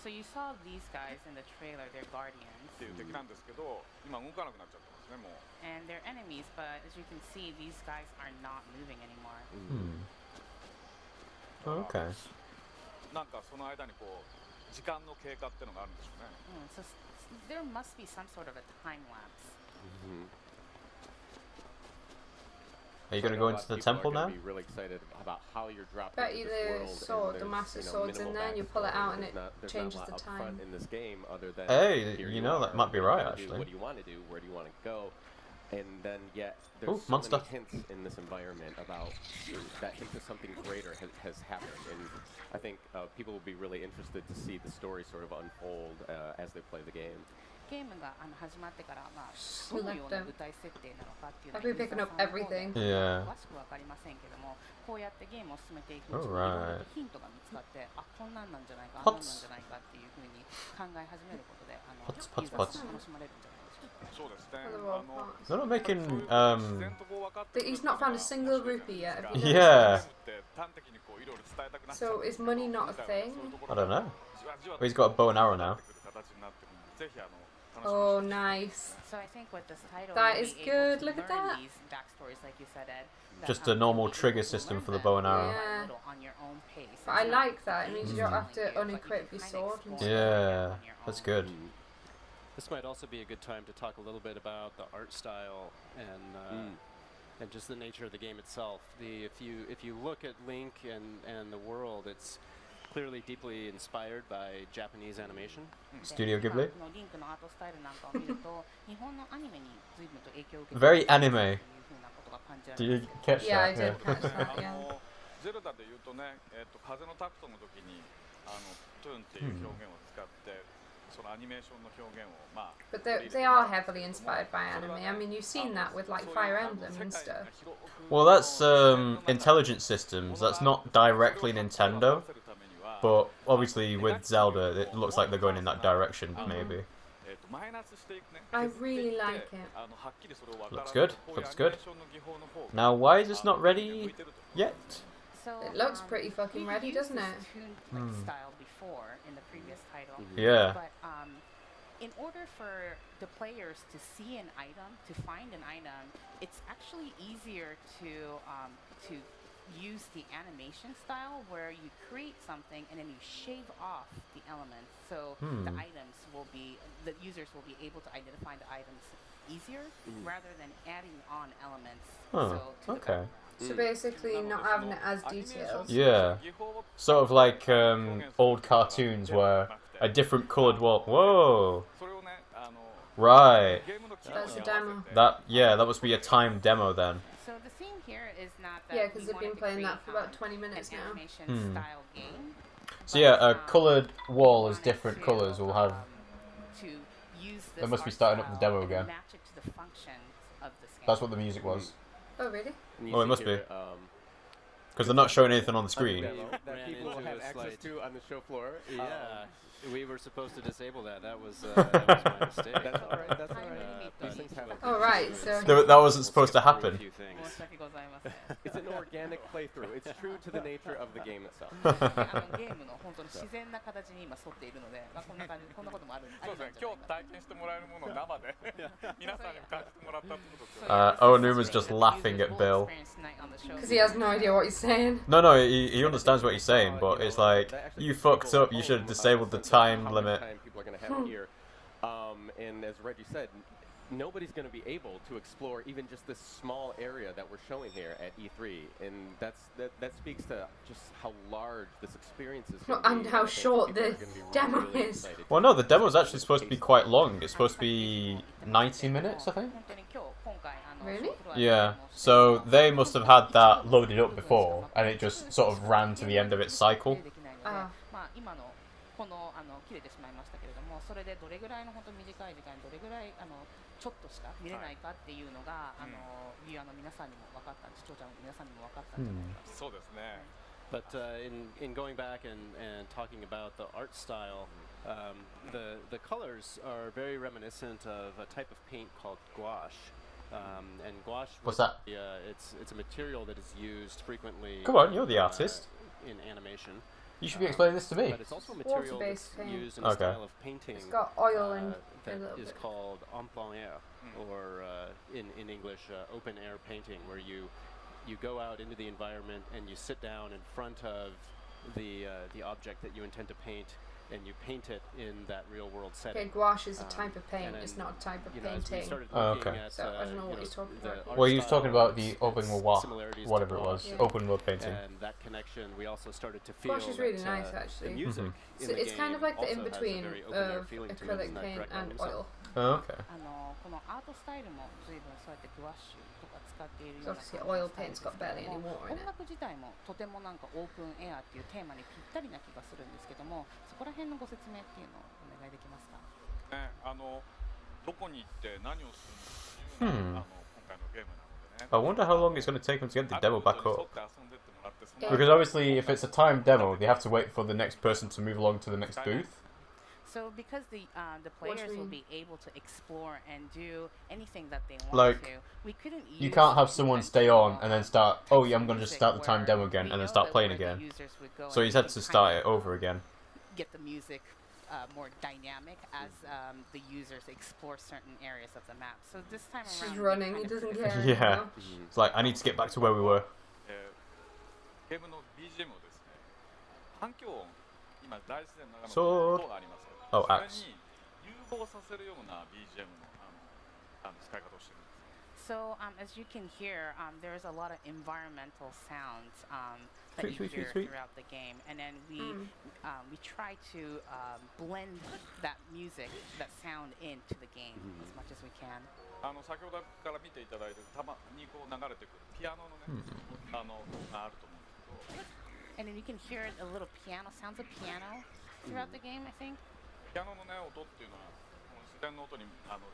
So you saw these guys in the trailer, they're guardians. っていう敵なんですけど、今動かなくなっちゃってますねもう。 And they're enemies, but as you can see, these guys are not moving anymore. Okay. なんかその間にこう時間の経過ってのがあるんでしょうね。So there must be some sort of a time lapse. Are you going to go into the temple now? Be really excited about how you're dropped Bet into you this the world, and sword, the there's, master you know, sword's in minimal there, and you pull it out and it there's changes not a the lot up front time. in this game other than Hey, here you know, that are, might be what right, do you actually. do, What do you want to do? Where do you want to go? And then yet there's Ooh, so monster. many hints in this environment about that hint of something greater has happened. And I think people will be really interested to see the story sort of unfold as they play the game. ゲームが始まってから、まあ、どのような舞台設定なのかっていうのは I've been picking up everything. Yeah. 詳しくわかりませんけども、こうやってゲームを進めていくうちにい Alright. ろいろとヒントが見つかって、あ、こんなんなんじゃないか、あんなんなんじゃないかっていうふうに考え始めることで、Pots, pots, ユーザー pots. が楽しまれるんじゃないでしょうか。そうですね。 Other world parts. They're not making, 自然とこう分かってくる He's not found a single rupee yet. Have you Yeah. noticed? って端的にこういろいろ伝えたくなっちゃ So う is money not a thing? I don't know. じわじわ Well, he's got a bow and arrow now. 形になってくるんでぜひ楽しみに Oh, nice. So I think with this title, That you'll is be able good, to look at learn that. these backstories, like you said, Ed, that, Just a normal you'll be trigger able to system learn for the them bow and arrow. Yeah. little on your own pace. But I It's not like that. It means you don't have to unequip your sword and stuff. Yeah, that's good. This might also be a good time to talk a little bit about the art style and just the nature of the game itself. If you look at Link and the world, it's clearly deeply inspired by Japanese animation. Studio Ghibli. このリンクのアートスタイルなんかを見ると、日本のアニメに随分と影響を受けて Very いるという anime. ふうなことが感じら Do れ you ますけど。 catch Yeah, I that? did Yeah. catch that, yeah. ゼルダで言うとね、風のタクトの時にトゥーンっていう表現を使って、そのアニメーションの表現をまあ But they are heavily inspired by anime. I mean, you've seen that with like Fire Emblem and stuff. Well, that's intelligent systems. That's not directly Nintendo, but obviously with Zelda, it looks like they're going in that direction, maybe. I really like it. Looks good. Looks good. Now, why is this not ready yet? So, It looks pretty fucking we've ready, used doesn't this it? toon style before in the previous title. Yeah. But in order for the players to see an item, to find an item, it's actually easier to use the animation style where you create something and then you shave off the elements, so the items will be, the users will be able to identify the items easier rather than adding on elements. Oh, So to the okay. So basically, not having it as details. Yeah. Sort of like old cartoons where a different coloured wall. Whoa. Right. That's a demo. That must be a timed demo then. So the theme here is not that Yeah, because we they've been wanted to playing create, that for about 20 minutes an now. animation style game. So yeah, a but, coloured wall we is wanted different to, colours will have. to use They this must be art starting up the style demo and again. match it to the functions of this game. That's what the music was. Oh, really? Oh, it must be. Because they're not showing anything on the screen. That people will have access to on the show floor. Yeah, we were supposed to disable that. That was my mistake. That's all right. That's all right. These things happen. Oh, right, so... That wasn't supposed to happen. It's an organic playthrough. It's true to the nature of the game itself. Onuma's just laughing at Bill. Because he has no idea what he's saying. No, he understands what he's saying, but it's like, you fucked up, you should have disabled the time limit. People are going to have here. And as Reggie said, nobody's going to be able to explore even just this small area that we're showing here at E3, and that speaks to just how large this experience is. And how short the demo is. Well, no, the demo's actually supposed to be quite long. It's supposed to be 90 minutes, I think. Really? Yeah, so they must have had that loaded up before, and it just sort of ran to the end of its cycle. 切れてしまいましたけれども、それでどれぐらいの本当短い時間にどれぐらいちょっとしか見れないかっていうのがビューアーの皆さんにも分かったんで、視聴者の皆さんにも分かったんじゃないかと。そうですね。But in going back and talking about the art style, the colors are very reminiscent of a type of paint called gouache. And gouache, what's that? It's a material that is used frequently. Come on, you're the artist. In animation. You should be explaining this to me. But it's also a material that's used in a style of painting. It's got oil and that is called en plein air, or in English, open air painting, where you go out into the environment and you sit down in front of the object that you intend to paint, and you paint it in that real world setting. Okay, gouache is a type of paint, it's not a type of painting. Okay. So I don't know what he's talking about. Well, he was talking about the open world, whatever it was, open world painting. And that connection, we also started to feel gouache is really nice, actually. The music so it's kind of like the in-between of acrylic paint and oil. Oh, okay. So obviously oil paint's got barely any water in it. 音楽自体もとてもなんかオープンエアっていうテーマにぴったりな気がするんですけども、そこら辺のご説明っていうのをお願いできますか？どこに行って何をするのか今回のゲームなのでね。 I wonder how long it's going to take them to get the demo back up. Because obviously, if it's a timed demo, they have to wait for the next person to move along to the next booth. So because the players will be able to explore and do anything that they want Like, to, we couldn't use you can't have someone stay on and then start, oh yeah, I'm going to just start the time demo again and then start playing again. So he's had to start it over again. Get the music more dynamic as the users explore certain areas of the map. So this time around, she's running, he doesn't care. Yeah. It's like, I need to get back to where we were. ゲームの BGM をですね、環境音、今大自然の中の音があります。Oh, それに融合させるような BGM の使い方をしているんです。So as you can hear, there's a lot of environmental sounds that you hear throughout the game, and then we try to blend that music, that sound into the game as much as we can. 先ほどから見ていただいてたまにこう流れてくるピアノのね、があると思うんですけど。And then you can hear a little piano, sounds of piano throughout the game, I think. ピアノのね音っていうのは自然の音に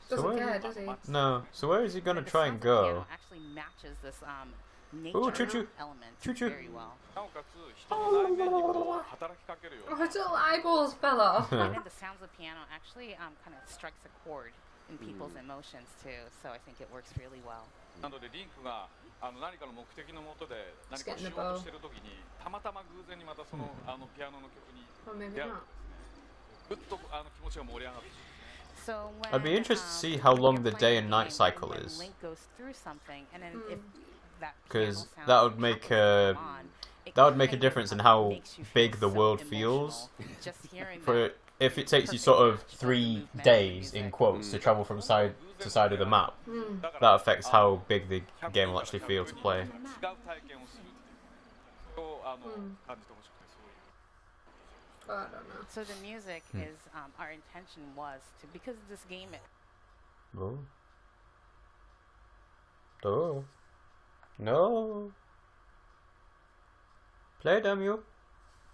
Doesn't care, does he? No. So where is he going to try and go? Actually matches this Ooh, nature choo-choo. element Choo-choo. very well. なおかつ人の内面にこう働きかけるよう Oh, な his little eyeballs fell off. And then the sounds of piano actually kind of strikes a chord in people's emotions too, so I think it works really well. なのでリンクが何かの目的のもとで何かをしようとしているときにたまたま偶然にまたそのピアノの曲に出会うとですね、ぐっと気持ちが盛り上がって。 So when, I'd be interested to see how long the day and night cycle when is. Link goes through something, and then if that Because piano that sound would make happens to come on, it that would make a kind difference in of how makes you feel big the so world emotional. feels. Just hearing For that if it takes you sort of 3 days in quotes to travel from side to side of the map, that affects how big the game will actually feel to play. 違う体験をするっていうを感じてほしくてそういう。 I don't know. So the music is our intention was to, because this game Oh. Oh. No. Play them, you.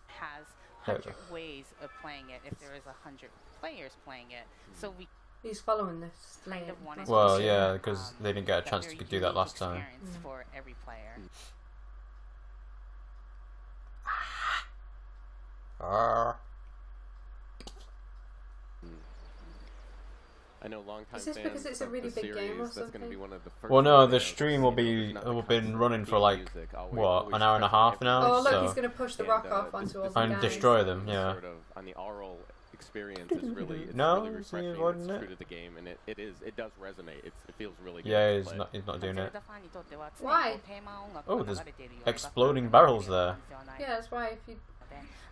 has 100 ways of playing it if there is 100 players playing it. So we He's following this kind lane. of wanted Well, to yeah, because they didn't get a chance to very do that unique last time. experience for every player. I longtime Is this fans because it's a of really the big game series, or that's going to something? be one of the first. Well, no, the videos, stream will you know, be not been running for like music, what, an hour and a always half now. Oh, look, so he's going to push the rock off onto all the and guys. destroy them. Yeah. Sort of on the oral experience is really it's No, really is he refreshing. avoiding It's it? true to the game, and it does resonate. It feels really good. Yeah, to he's play. not doing it. Why? Oh, there's exploding barrels there. Yeah, that's why if you...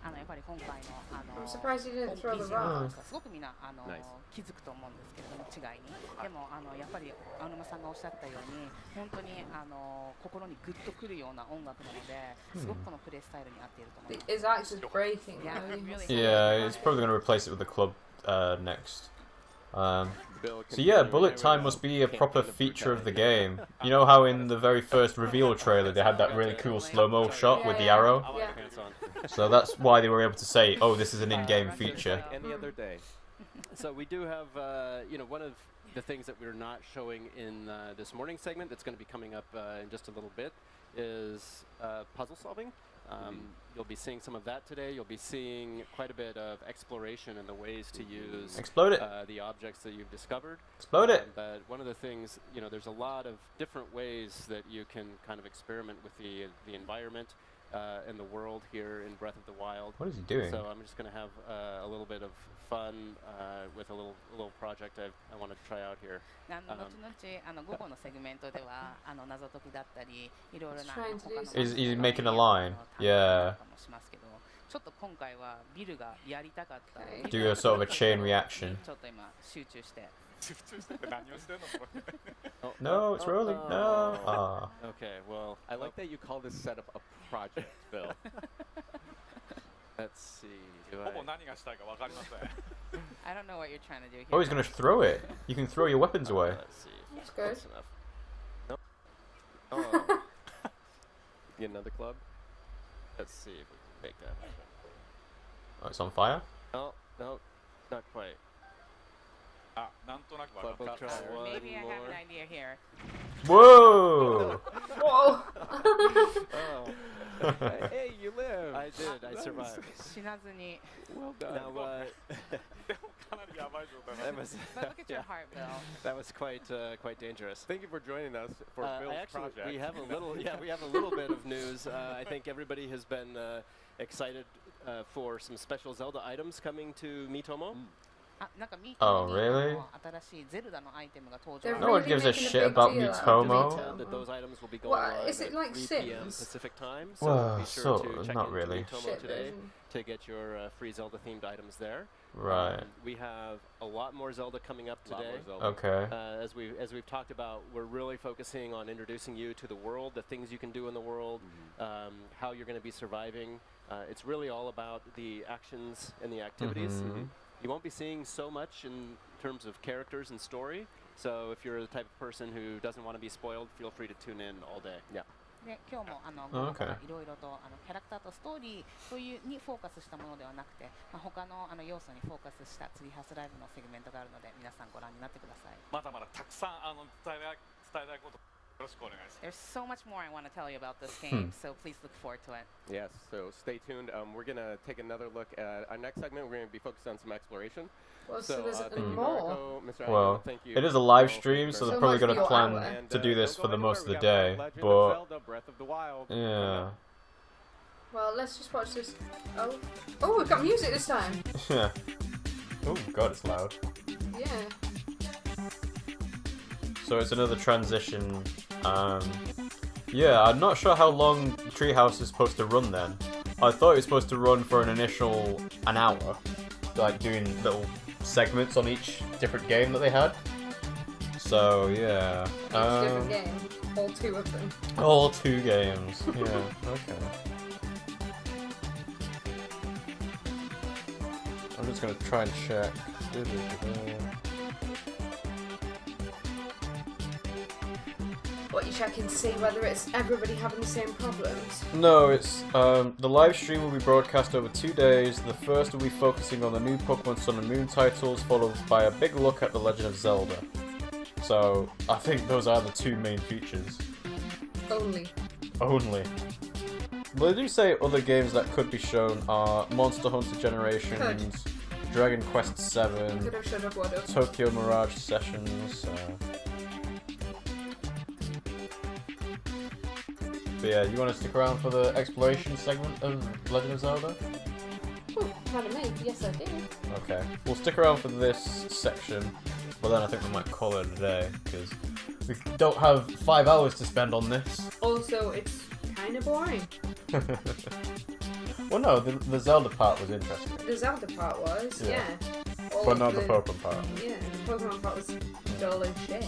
I'm surprised you didn't throw the rock. すごくみんな気づくと思うんですけれども違いにでもやっぱり青沼さんがおっしゃったように本当に心にグッとくるような音楽なのですごくこのプレイスタイルに合っていると思います。 His axe is breaking. Yeah, he's probably going to replace it with the club next. So yeah, bullet time must be a proper feature of the game. You know how in the very first reveal trailer they had that really cool slow-mo shot with the arrow? Yeah. So that's why they were able to say, oh, this is an in-game feature. Any other day. So we do have, one of the things that we're not showing in this morning segment that's going to be coming up in just a little bit is puzzle solving. You'll be seeing some of that today. You'll be seeing quite a bit of exploration and the ways to use the objects that you've discovered. Explode it! But one of the things, there's a lot of different ways that you can kind of experiment with the environment and the world here in Breath of the Wild. What is he doing? So I'm just going to have a little bit of fun with a little project I want to try out here. He's making a line. Yeah. Do a sort of a chain reaction. No, it's rolling. No. Ah. Okay, well, I like that you call this setup a project, Bill. Let's see. I don't know what you're trying to do here. Oh, he's gonna throw it. You can throw your weapons away. Let's see. That's good. That's enough. Nope. Oh. Get another club. Let's see if we can make that happen. Oh, it's on fire? No, not quite. Maybe I have an idea here. Whoa! Whoa! Oh. Hey, you live! I did, I survived. Well done. Now, that was, but look at your heart, Bill. That was quite dangerous. Thank you for joining us for Bill's project. We have a little bit of news. I think everybody has been excited for some special Zelda items coming to Miitomo. Oh, really? They're No one really gives a making shit big about deal out of Miitomo. That those items will be going What, live is it at like 3 p.m. Sims? Pacific time. So Well, be sure sort to of, check not into really. Miitomo Shit today version. to get your free Zelda-themed items there. Right. We have a lot more Zelda coming up today. Okay. As we've talked about, we're really focusing on introducing you to the world, the things you can do in the world, how you're going to be surviving. It's really all about the actions and the activities. You won't be seeing so much in terms of characters and story. So if you're the type of person who doesn't want to be spoiled, feel free to tune in all day. Yeah. で今日も午後からいろいろとキャラクターとストーリーというにフォーカスしたものではなくて、他の要素にフォーカスしたツリーハウスライブのセグメントがあるので皆さんご覧になってください。まだまだたくさん伝えたいこと。There's so much more I want to tell you about this game, so please look forward to it. Yes, so stay tuned. We're going to take another look at our next segment. We're going to be focused on some exploration. Well, so there's more. Well, it is a live stream, so they're probably going to plan to do this for the most of the day. But yeah. Well, let's just watch this. Oh, we've got music this time. Yeah. Oh god, it's loud. Yeah. So it's another transition. Yeah, I'm not sure how long Treehouse is supposed to run then. I thought it was supposed to run for an hour, like doing little segments on each different game that they had. So yeah. Each different game, all 2 of them. All 2 games. Yeah. Okay. I'm just gonna try and check. What, you checking to see whether it's everybody having the same problems? No, it's the live stream will be broadcast over 2 days. The first will be focusing on the new Pokémon Sun and Moon titles, followed by a big look at the Legend of Zelda. So I think those are the 2 main features. Only. But they do say other games that could be shown are Monster Hunter Generations, Dragon Quest 7, Could have, should have, would have. Tokyo Mirage Sessions. But yeah, you want to stick around for the exploration segment of Legend of Zelda? Oh, pardon me. Yes, I do. Okay, we'll stick around for this section, but then I think we might call it a day, because we don't have 5 hours to spend on this. Also, it's kind of boring. Well, no, the Zelda part was interesting. The Zelda part was, yeah. But not the Pokemon part. Yeah, the Pokemon part was dull as shit.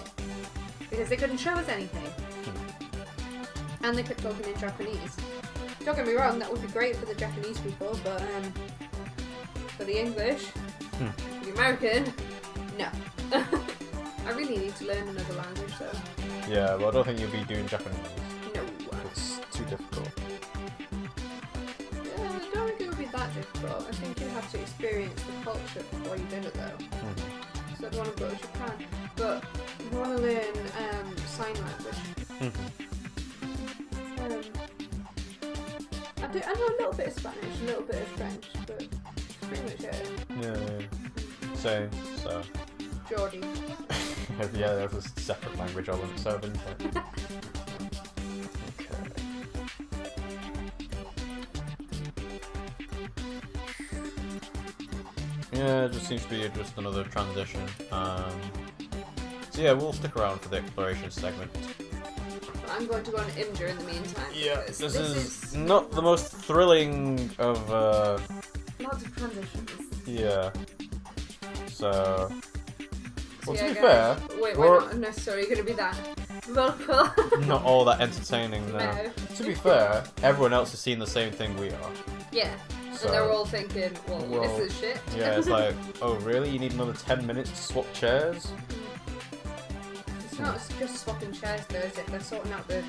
Because they couldn't show us anything. And they kept talking in Japanese. Don't get me wrong, that would be great for the Japanese people, but for the English, the American, no. I really need to learn another language, so. Yeah, well, I don't think you'll be doing Japanese. No. It's too difficult. Yeah, I don't think it would be that difficult. I think you have to experience the culture before you do it, though. So I'd want to go to Japan. But I want to learn sign language. I know a little bit of Spanish, a little bit of French, but that's pretty much it. Yeah. Same, so. Geordie. Yeah, that's a separate language all on itself, isn't it? Okay. Yeah, it just seems to be just another transition. So yeah, we'll stick around for the exploration segment. I'm going to go on Imgur in the meantime. Yeah, this is not the most thrilling of lots of transitions. Yeah. So well, yeah, to be fair, wait, we're not necessarily going to be that vocal. Not all that entertaining now. No. To be fair, everyone else is seeing the same thing we are. Yeah. So, and they're all thinking, well, this is shit. Yeah, it's like, oh really? You need another 10 minutes to swap chairs? It's not just swapping chairs though, is it? They're sorting out the...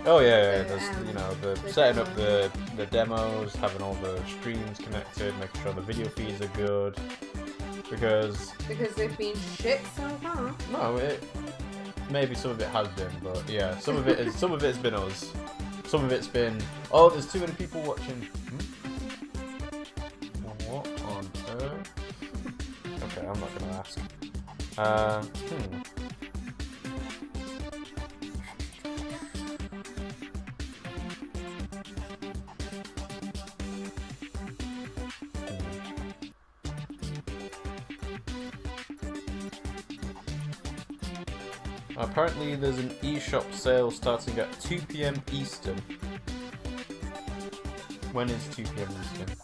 Oh yeah, there's, you know, the setting up the demos, having all the streams connected, making sure the video feeds are good. Because they've been shit so far. No, maybe some of it has been, but yeah, some of it's been us. Some of it's been, oh, there's too many people watching. What on earth? Okay, I'm not gonna ask. 2. Apparently there's an eShop sale starting at 2 PM Eastern. When is 2 PM Eastern?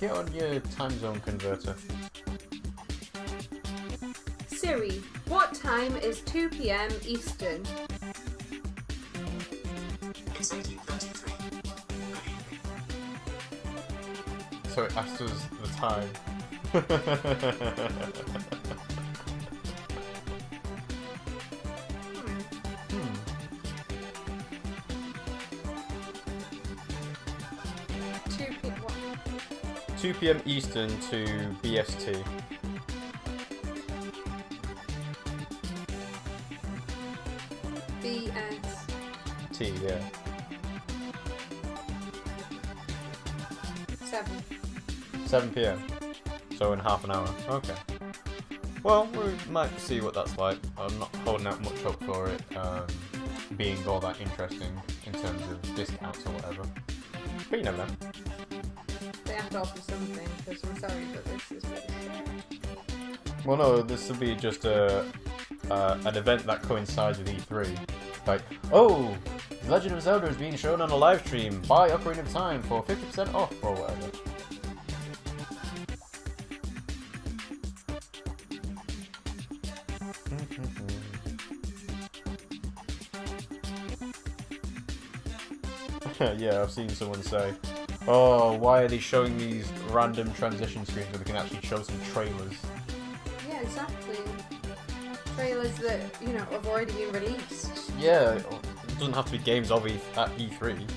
Get on your time zone converter. Siri, what time is 2 PM Eastern? It's 18:33. So it asks us the time. 2 PM Eastern to BST. BST, yeah. 7 PM. So in half an hour. Okay. Well, we might see what that's like. I'm not holding out much hope for it being all that interesting in terms of discounts or whatever. But you never know. They have to offer something, because I'm sorry, but this is really shit. Well, no, this will be just an event that coincides with E3. Like, oh, Legend of Zelda is being shown on a live stream. Buy Ocarina of Time for 50% off or whatever. Yeah, I've seen someone say, oh, why are they showing these random transition screens where they can actually show some trailers? Yeah, exactly. Trailers that, you know, have already been released. Yeah, it doesn't have to be games of at E3.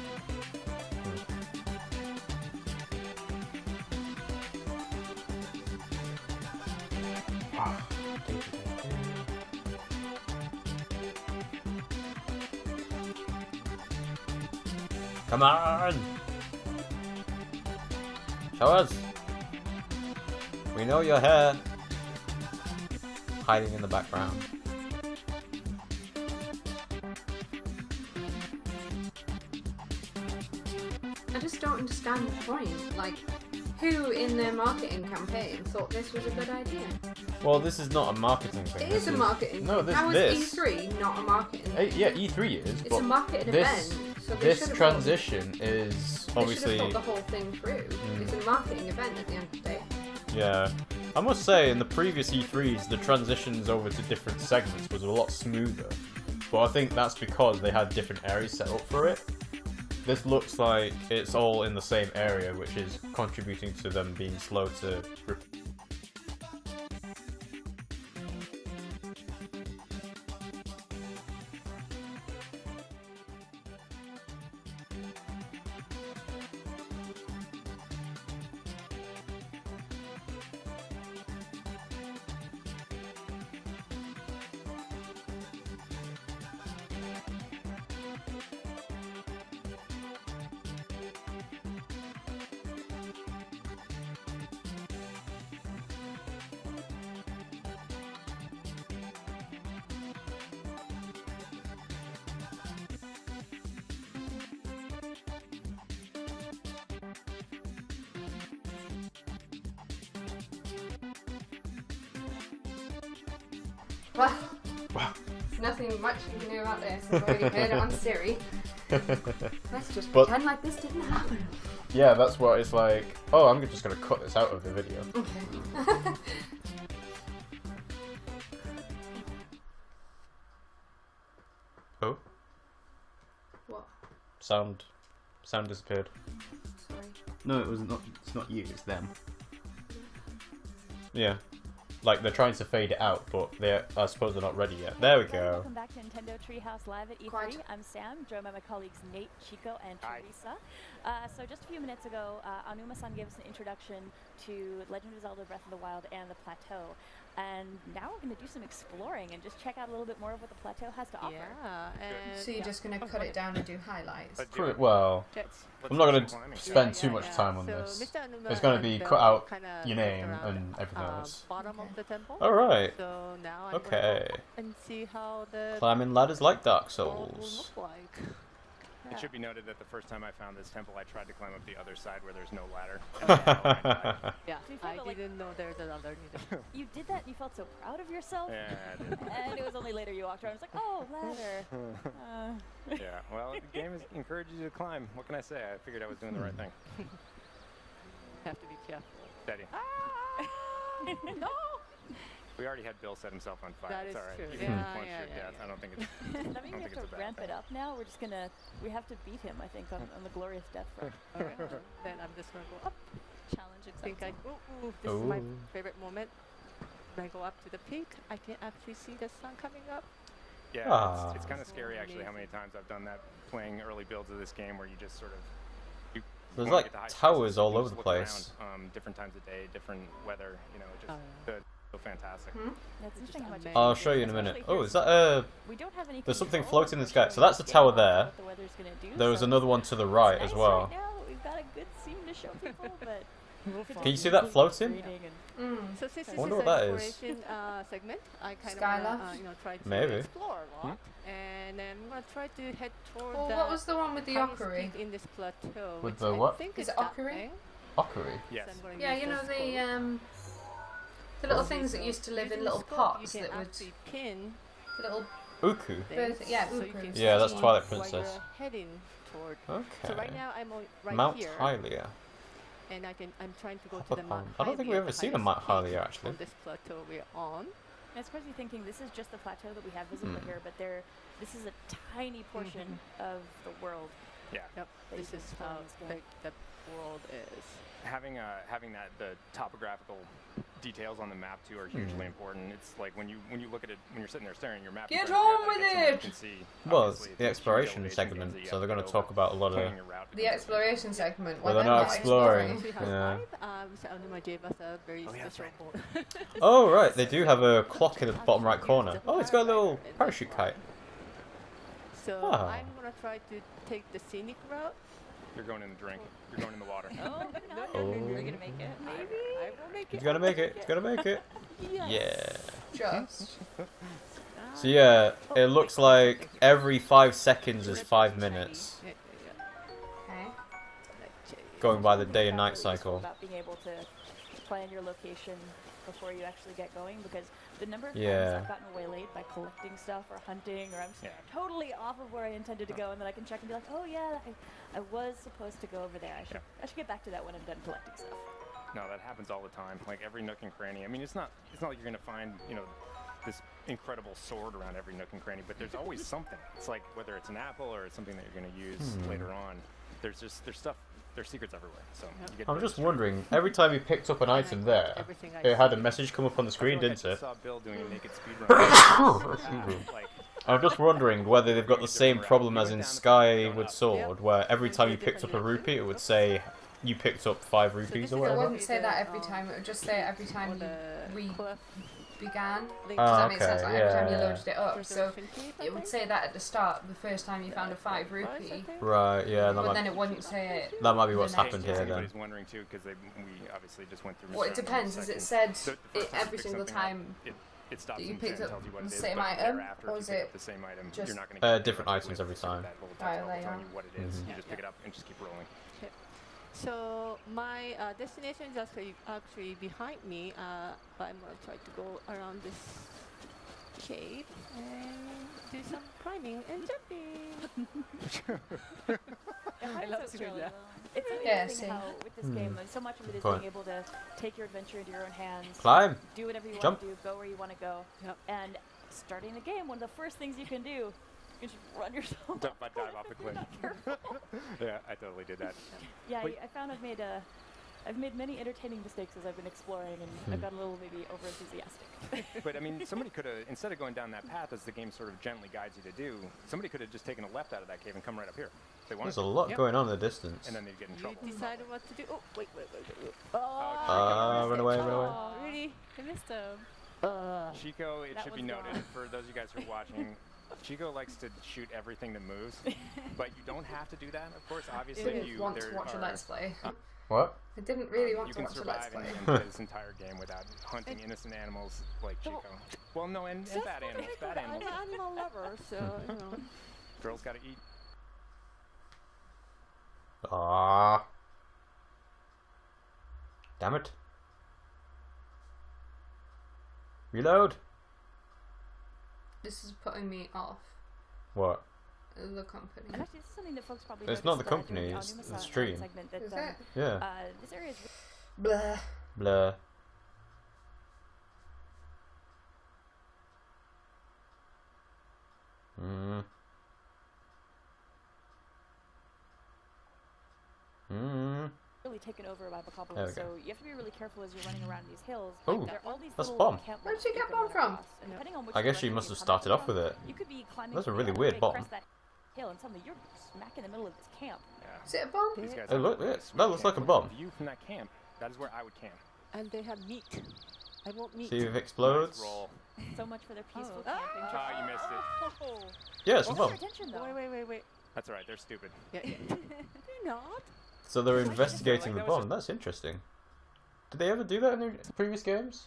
Come on! Show us. We know you're here. Hiding in the background. I just don't understand the point. Like, who in their marketing campaign thought this was a good idea? Well, this is not a marketing thing. It is a marketing No, thing. How is E3 not a marketing thing? Yeah, E3 is. It's but a marketing this, event. So this transition is obviously. They should have thought the whole thing through. It's a marketing event at the end of the day. Yeah. I must say, in the previous E3s, the transitions over to different segments was a lot smoother. But I think that's because they had different areas set up for it. This looks like it's all in the same area, which is contributing to them being slow to repeat. Well, Wow. there's nothing much you can do about this. I've already heard it on Siri. Let's just But- pretend like this didn't happen. Yeah, that's what it's like. Oh, I'm just gonna cut this out of the video. Okay. Oh, What? sound disappeared. Sorry. No, it was not. It's not you. It's them. Yeah, like they're trying to fade it out, but I suppose they're not ready yet. There we go. Welcome back to Nintendo Treehouse Live at E3. Quiet. I'm Sam, joined by my colleagues Nate, Chico, and Teresa. So just a few minutes ago, Anuma-san gave us an introduction to Legend of Zelda Breath of the Wild and the Plateau. And now we're going to do some exploring and just check out a little bit more of what the Plateau has to offer. Yeah, and So you're just going to cut it down and do highlights? Well, I'm not going to spend too much time on so this. Mr. Anuma It's going to and be Bill cut out kinda your looked name around, and everything else. Bottom of the temple. All right. So now I'm Okay. going to go and see how the Climbing ladders like Dark world will Souls. look like. It should be noted that the first time I found this temple, I tried to climb up the other side where there's no ladder. Yeah, Do you feel I that, like- didn't know there's another neither. You did that and you felt so proud of yourself. Yeah, I did. And it was only later you walked around and was like, oh, ladder. Yeah, well, the game encourages you to climb. What can I say? I figured I was doing the right thing. Have to be careful. Steady. No! We already had Bill set himself on fire. That It's is all right. true. Even if Yeah, he punched yeah, your yeah, death, yeah. I don't think it's. Does that mean we have it's a to bad ramp thing. it up now? We're just gonna, we have to beat him, I think, on the glorious death front. Alright, then I'm just gonna go up. Challenge I think accepted. this is my Ooh. favorite moment. When I go up to the peak, I can actually see the sun coming up. Yeah, Ah. it's kind of scary actually how many times I've done that playing early builds of this game where you just sort of. There's wanna like get the high towers spots, all you over just the look place. around, different times of day, different weather. You know, just so fantastic. That's interesting how much. amazing. I'll show you in a minute. Especially Oh, here is that we don't have any There's something control floating in the over sky. So that's the showing tower down there. what the weather's gonna do, There was so another one to the it's right nice as well. Right now, we've got a good scene to show people, but Can you see that floating? Mm. So since this Wonder is what an that is. exploration segment, I kind of Skylab? wanna, try to Maybe. explore a lot, and then I'm gonna try to head toward Well, the what was the one with the highest Ocarina? peak in this plateau. With which the I what? think Is is it that Ocarina? thing. Ocarina. Yes. So I'm gonna Yeah, use you know the the little things that used to live in little pots you that can would actually pin the little Uku. birds. Yeah, so you Uku. can Yeah, that's see Twilight where Princess. you're heading toward. Okay. So right now I'm right Mount here, Hylia. and I'm trying to go to Copper the Mount Pond. I don't think Hylia, we've ever the seen a highest Mount peak Hylia actually. on this plateau we're on. And it's crazy thinking this is just the plateau that we have visible Hmm. here, but this is a tiny portion of the world. Yeah. Yep. that you This can is explore in how this game. big the world is. Having that the topographical details on the map too are hugely important. It's like when you look at it when you're sitting there staring at your map. you Get try to figure out on how to with get somewhere you it! can see. Well, Obviously, it's the huge exploration elevation segment, gains that you so have they're to going get to talk over, about a lot of. planning your route to The get exploration segment. Well, Why they're they're not exploring. Treehouse Yeah. Live, Mr. Anuma gave us a very Oh, yeah, that's special right. board. Oh right, they do have a clock in the bottom right corner. Oh, it's got a little In this parachute one. kite. So Ah. I'm gonna try to take the scenic route You're going in the drink. You're going in the water. Oh, Oh. We're gonna make it. Maybe. I will make it. He's gonna make it. He's gonna make it. Yes. Yeah. Just. So yeah, it looks like every 5 seconds is 5 minutes. Okay. Going by the day and night cycle. About being able to plan your location before you actually get going, because the number of times Yeah. I've gotten waylaid by collecting stuff or hunting, or I'm totally off of where I intended to go, and then I can check and be like, oh yeah, I was supposed to go over there. I should get back to that when I'm done collecting stuff. No, that happens all the time. Like every nook and cranny. I mean, it's not like you're gonna find, you know, this incredible sword around every nook and cranny, but there's always something. It's like whether it's an apple or it's something that you're gonna use later on. There's stuff. There's secrets everywhere. So you get I'm just wondering, every time you picked up an item there, it had a message come up on the screen, didn't it? I saw Bill doing a naked speedrun. I'm just wondering whether they've got the same problem as in Skyward Sword, where every time you picked up a rupee, it would say you picked up 5 rupees or It whatever. wouldn't say that every time. It would just say it every time you began. Does Ah, that make sense? okay, Like every time you yeah. loaded it up. So it would say that at the start, the first time you found a 5 rupee. Right, yeah, that But might, then it wouldn't say it. that might be what's the happened next here time. then. Everybody's wondering too, because we obviously just went through. Well, it depends. Is it said it every single time it stops that you and picked up tells you what the it is, same but item, thereafter, or if is you pick it up the same item, just you're not going to different items every time. That little Right, text later telling on. you what it is. Mhm. You just pick it up and just keep rolling. So my destination is actually behind me, but I'm gonna try to go around this cave and do some climbing and jumping. I love to do that. It's Yeah, amazing same. how with this game, so much of it is Fun. being able to take your adventure into your own hands, Climb. do whatever you Jump. want to do, go where you want to go, and starting the game, one of the first things you can do is just run yourself. Dive off the cliff. Yeah, I totally did that. Yeah, Wait. I found I've made many entertaining mistakes as I've been exploring, and I've got a little maybe over enthusiastic. But I mean, somebody could have, instead of going down that path as the game sort of gently guides you to do, somebody could have just taken a left out of that cave and come right up here. If they wanted There's a to. lot going on in the distance. And then they'd get in trouble. You decided what to do. Oh, wait. Run away, run away. Oh, really? I missed him. Chico, it That should be was noted, wrong. for those of you guys who are watching, Chico likes to shoot everything that moves, but you don't have to do that, of course. Obviously, didn't you want there to watch a are, Let's Play. What? I didn't really want you to can watch a Let's survive Play. and play this entire game without hunting innocent animals like Chico. Well, no, and bad animals. Bad animals. I'm an animal lover, so you know. Girls gotta eat. Ah. Damn it. Reload. This is putting me off What? the company. And actually, this is something that folks probably It's not noticed, the company, during it's Anonymous the on stream. segment that, Is it? Yeah. This area is Blah. Blur. Mm. Mm. really taken over by There we bokoblins, go. so you have to be really careful as you're running around these hills. Ooh, There are all these that's a little bomb. camp Where'd you walls get that bomb run from? across, and depending on which I guess direction she must you're have coming started off from, with it. You could be climbing That's a through really the weird big bomb. crest that hill, and suddenly you're smack in the middle of this camp. Is it a bomb? These guys Hey, have look, a yeah, sweet that looks camp. like a Look at bomb. the view from that camp. That is where I would camp. And they have meat. I want meat. See if it explodes. Nice roll. So much for their peaceful Oh. camping. Ah, you missed it. Yeah, it's a What's bomb. their attention though? Wait. That's alright, they're stupid. Yeah. They're not. So they're investigating the That was bomb. That's interesting. Did they ever do that in the previous games?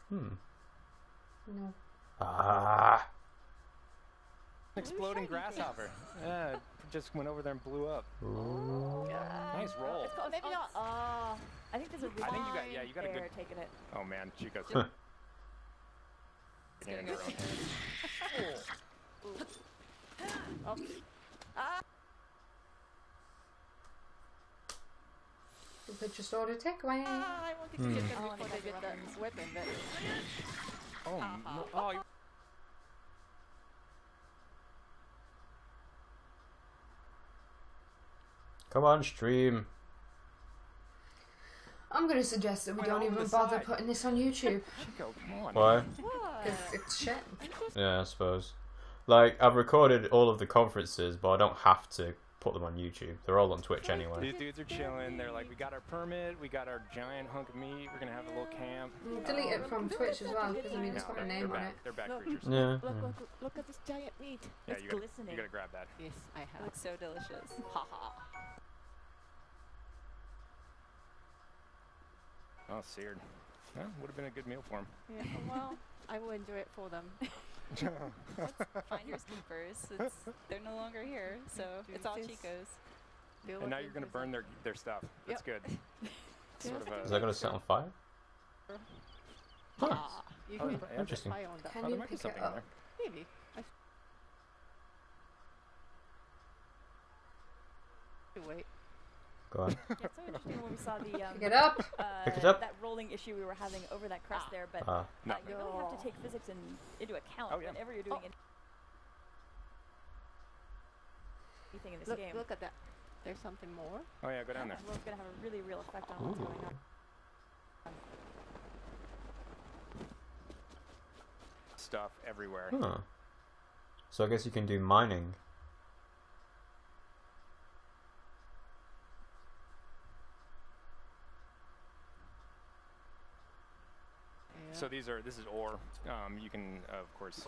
Hmm. No. Ah. Exploding grasshopper. Yeah, it just went over there and blew up. Ooh. Nice roll. It's called, maybe not. I think there's a I think you got, yeah, you got a good. air taking it. Oh man, Chico's. Huh. Yeah, in her own hands. You could just order takeaway. I wanted to get them before they get the weapon, but Oh, no, oh, you- Come on, stream. I'm going to suggest that we Went don't over even the bother side. putting this on YouTube. Chico, come on. Why? Because it's shit. Yeah, I suppose. Like, I've recorded all of the conferences, but I don't have to put them on YouTube. They're all on Twitch anyway. These dudes are chilling. They're like, we got our permit, we got our giant hunk of meat, we're gonna have a little camp. We'll delete it from Twitch as well, because I mean, it's got a name on it. They're back creatures. Yeah. Look at this giant meat. Yeah, It's you glistening. gotta grab that. Yes, I have. It looks so delicious. Haha. Oh, seared. Well, would have been a good meal for him. Yeah, well, I will enjoy it for them. Finders keepers. They're no longer here, so it's all Chico's. And now you're gonna burn their stuff. That's good. Sort of Is that gonna set on fire? Huh. You Oh, can yeah, interesting. fire on that. Can Oh, you there might be pick it something in up? there. Maybe. Wait. Go on. Yeah, it's so interesting when we saw the Pick it up. Pick it up. that rolling issue we were having over that crest there, but No. you really have to take physics into account whenever you're doing anything in this game. Look at that. There's something more. Oh yeah, go down there. Well, it's going to have a really real effect on what's going on. Stuff everywhere. Huh. So I guess you can do mining. So this is ore. You can of course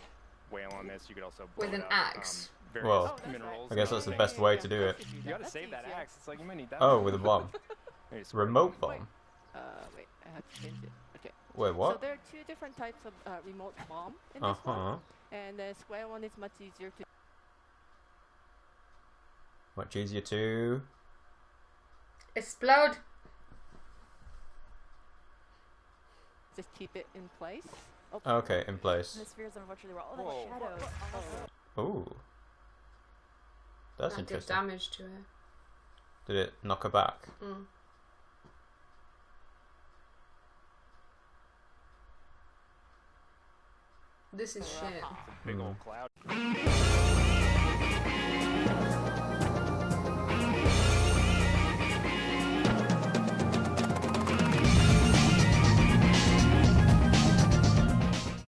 whale on this. You could also With blow an it up, axe. Various Well, minerals. I guess that's the best way to do it. You gotta save that axe. It's like you might need that. Oh, with a bomb. Maybe spread it. Remote bomb. Wait, I have to change it. Okay. Wait, So what? there are two different types of remote bomb in this one, Uh-huh. and the square one is much easier to. Much easier to... Explode. Just keep it in place. Oh, Okay, in place. The spheres, unfortunately, were all the Whoa. shadows. Ooh. That's That did interesting. damage to her. Did it knock her back? Mm. This is shit. Big old cloud.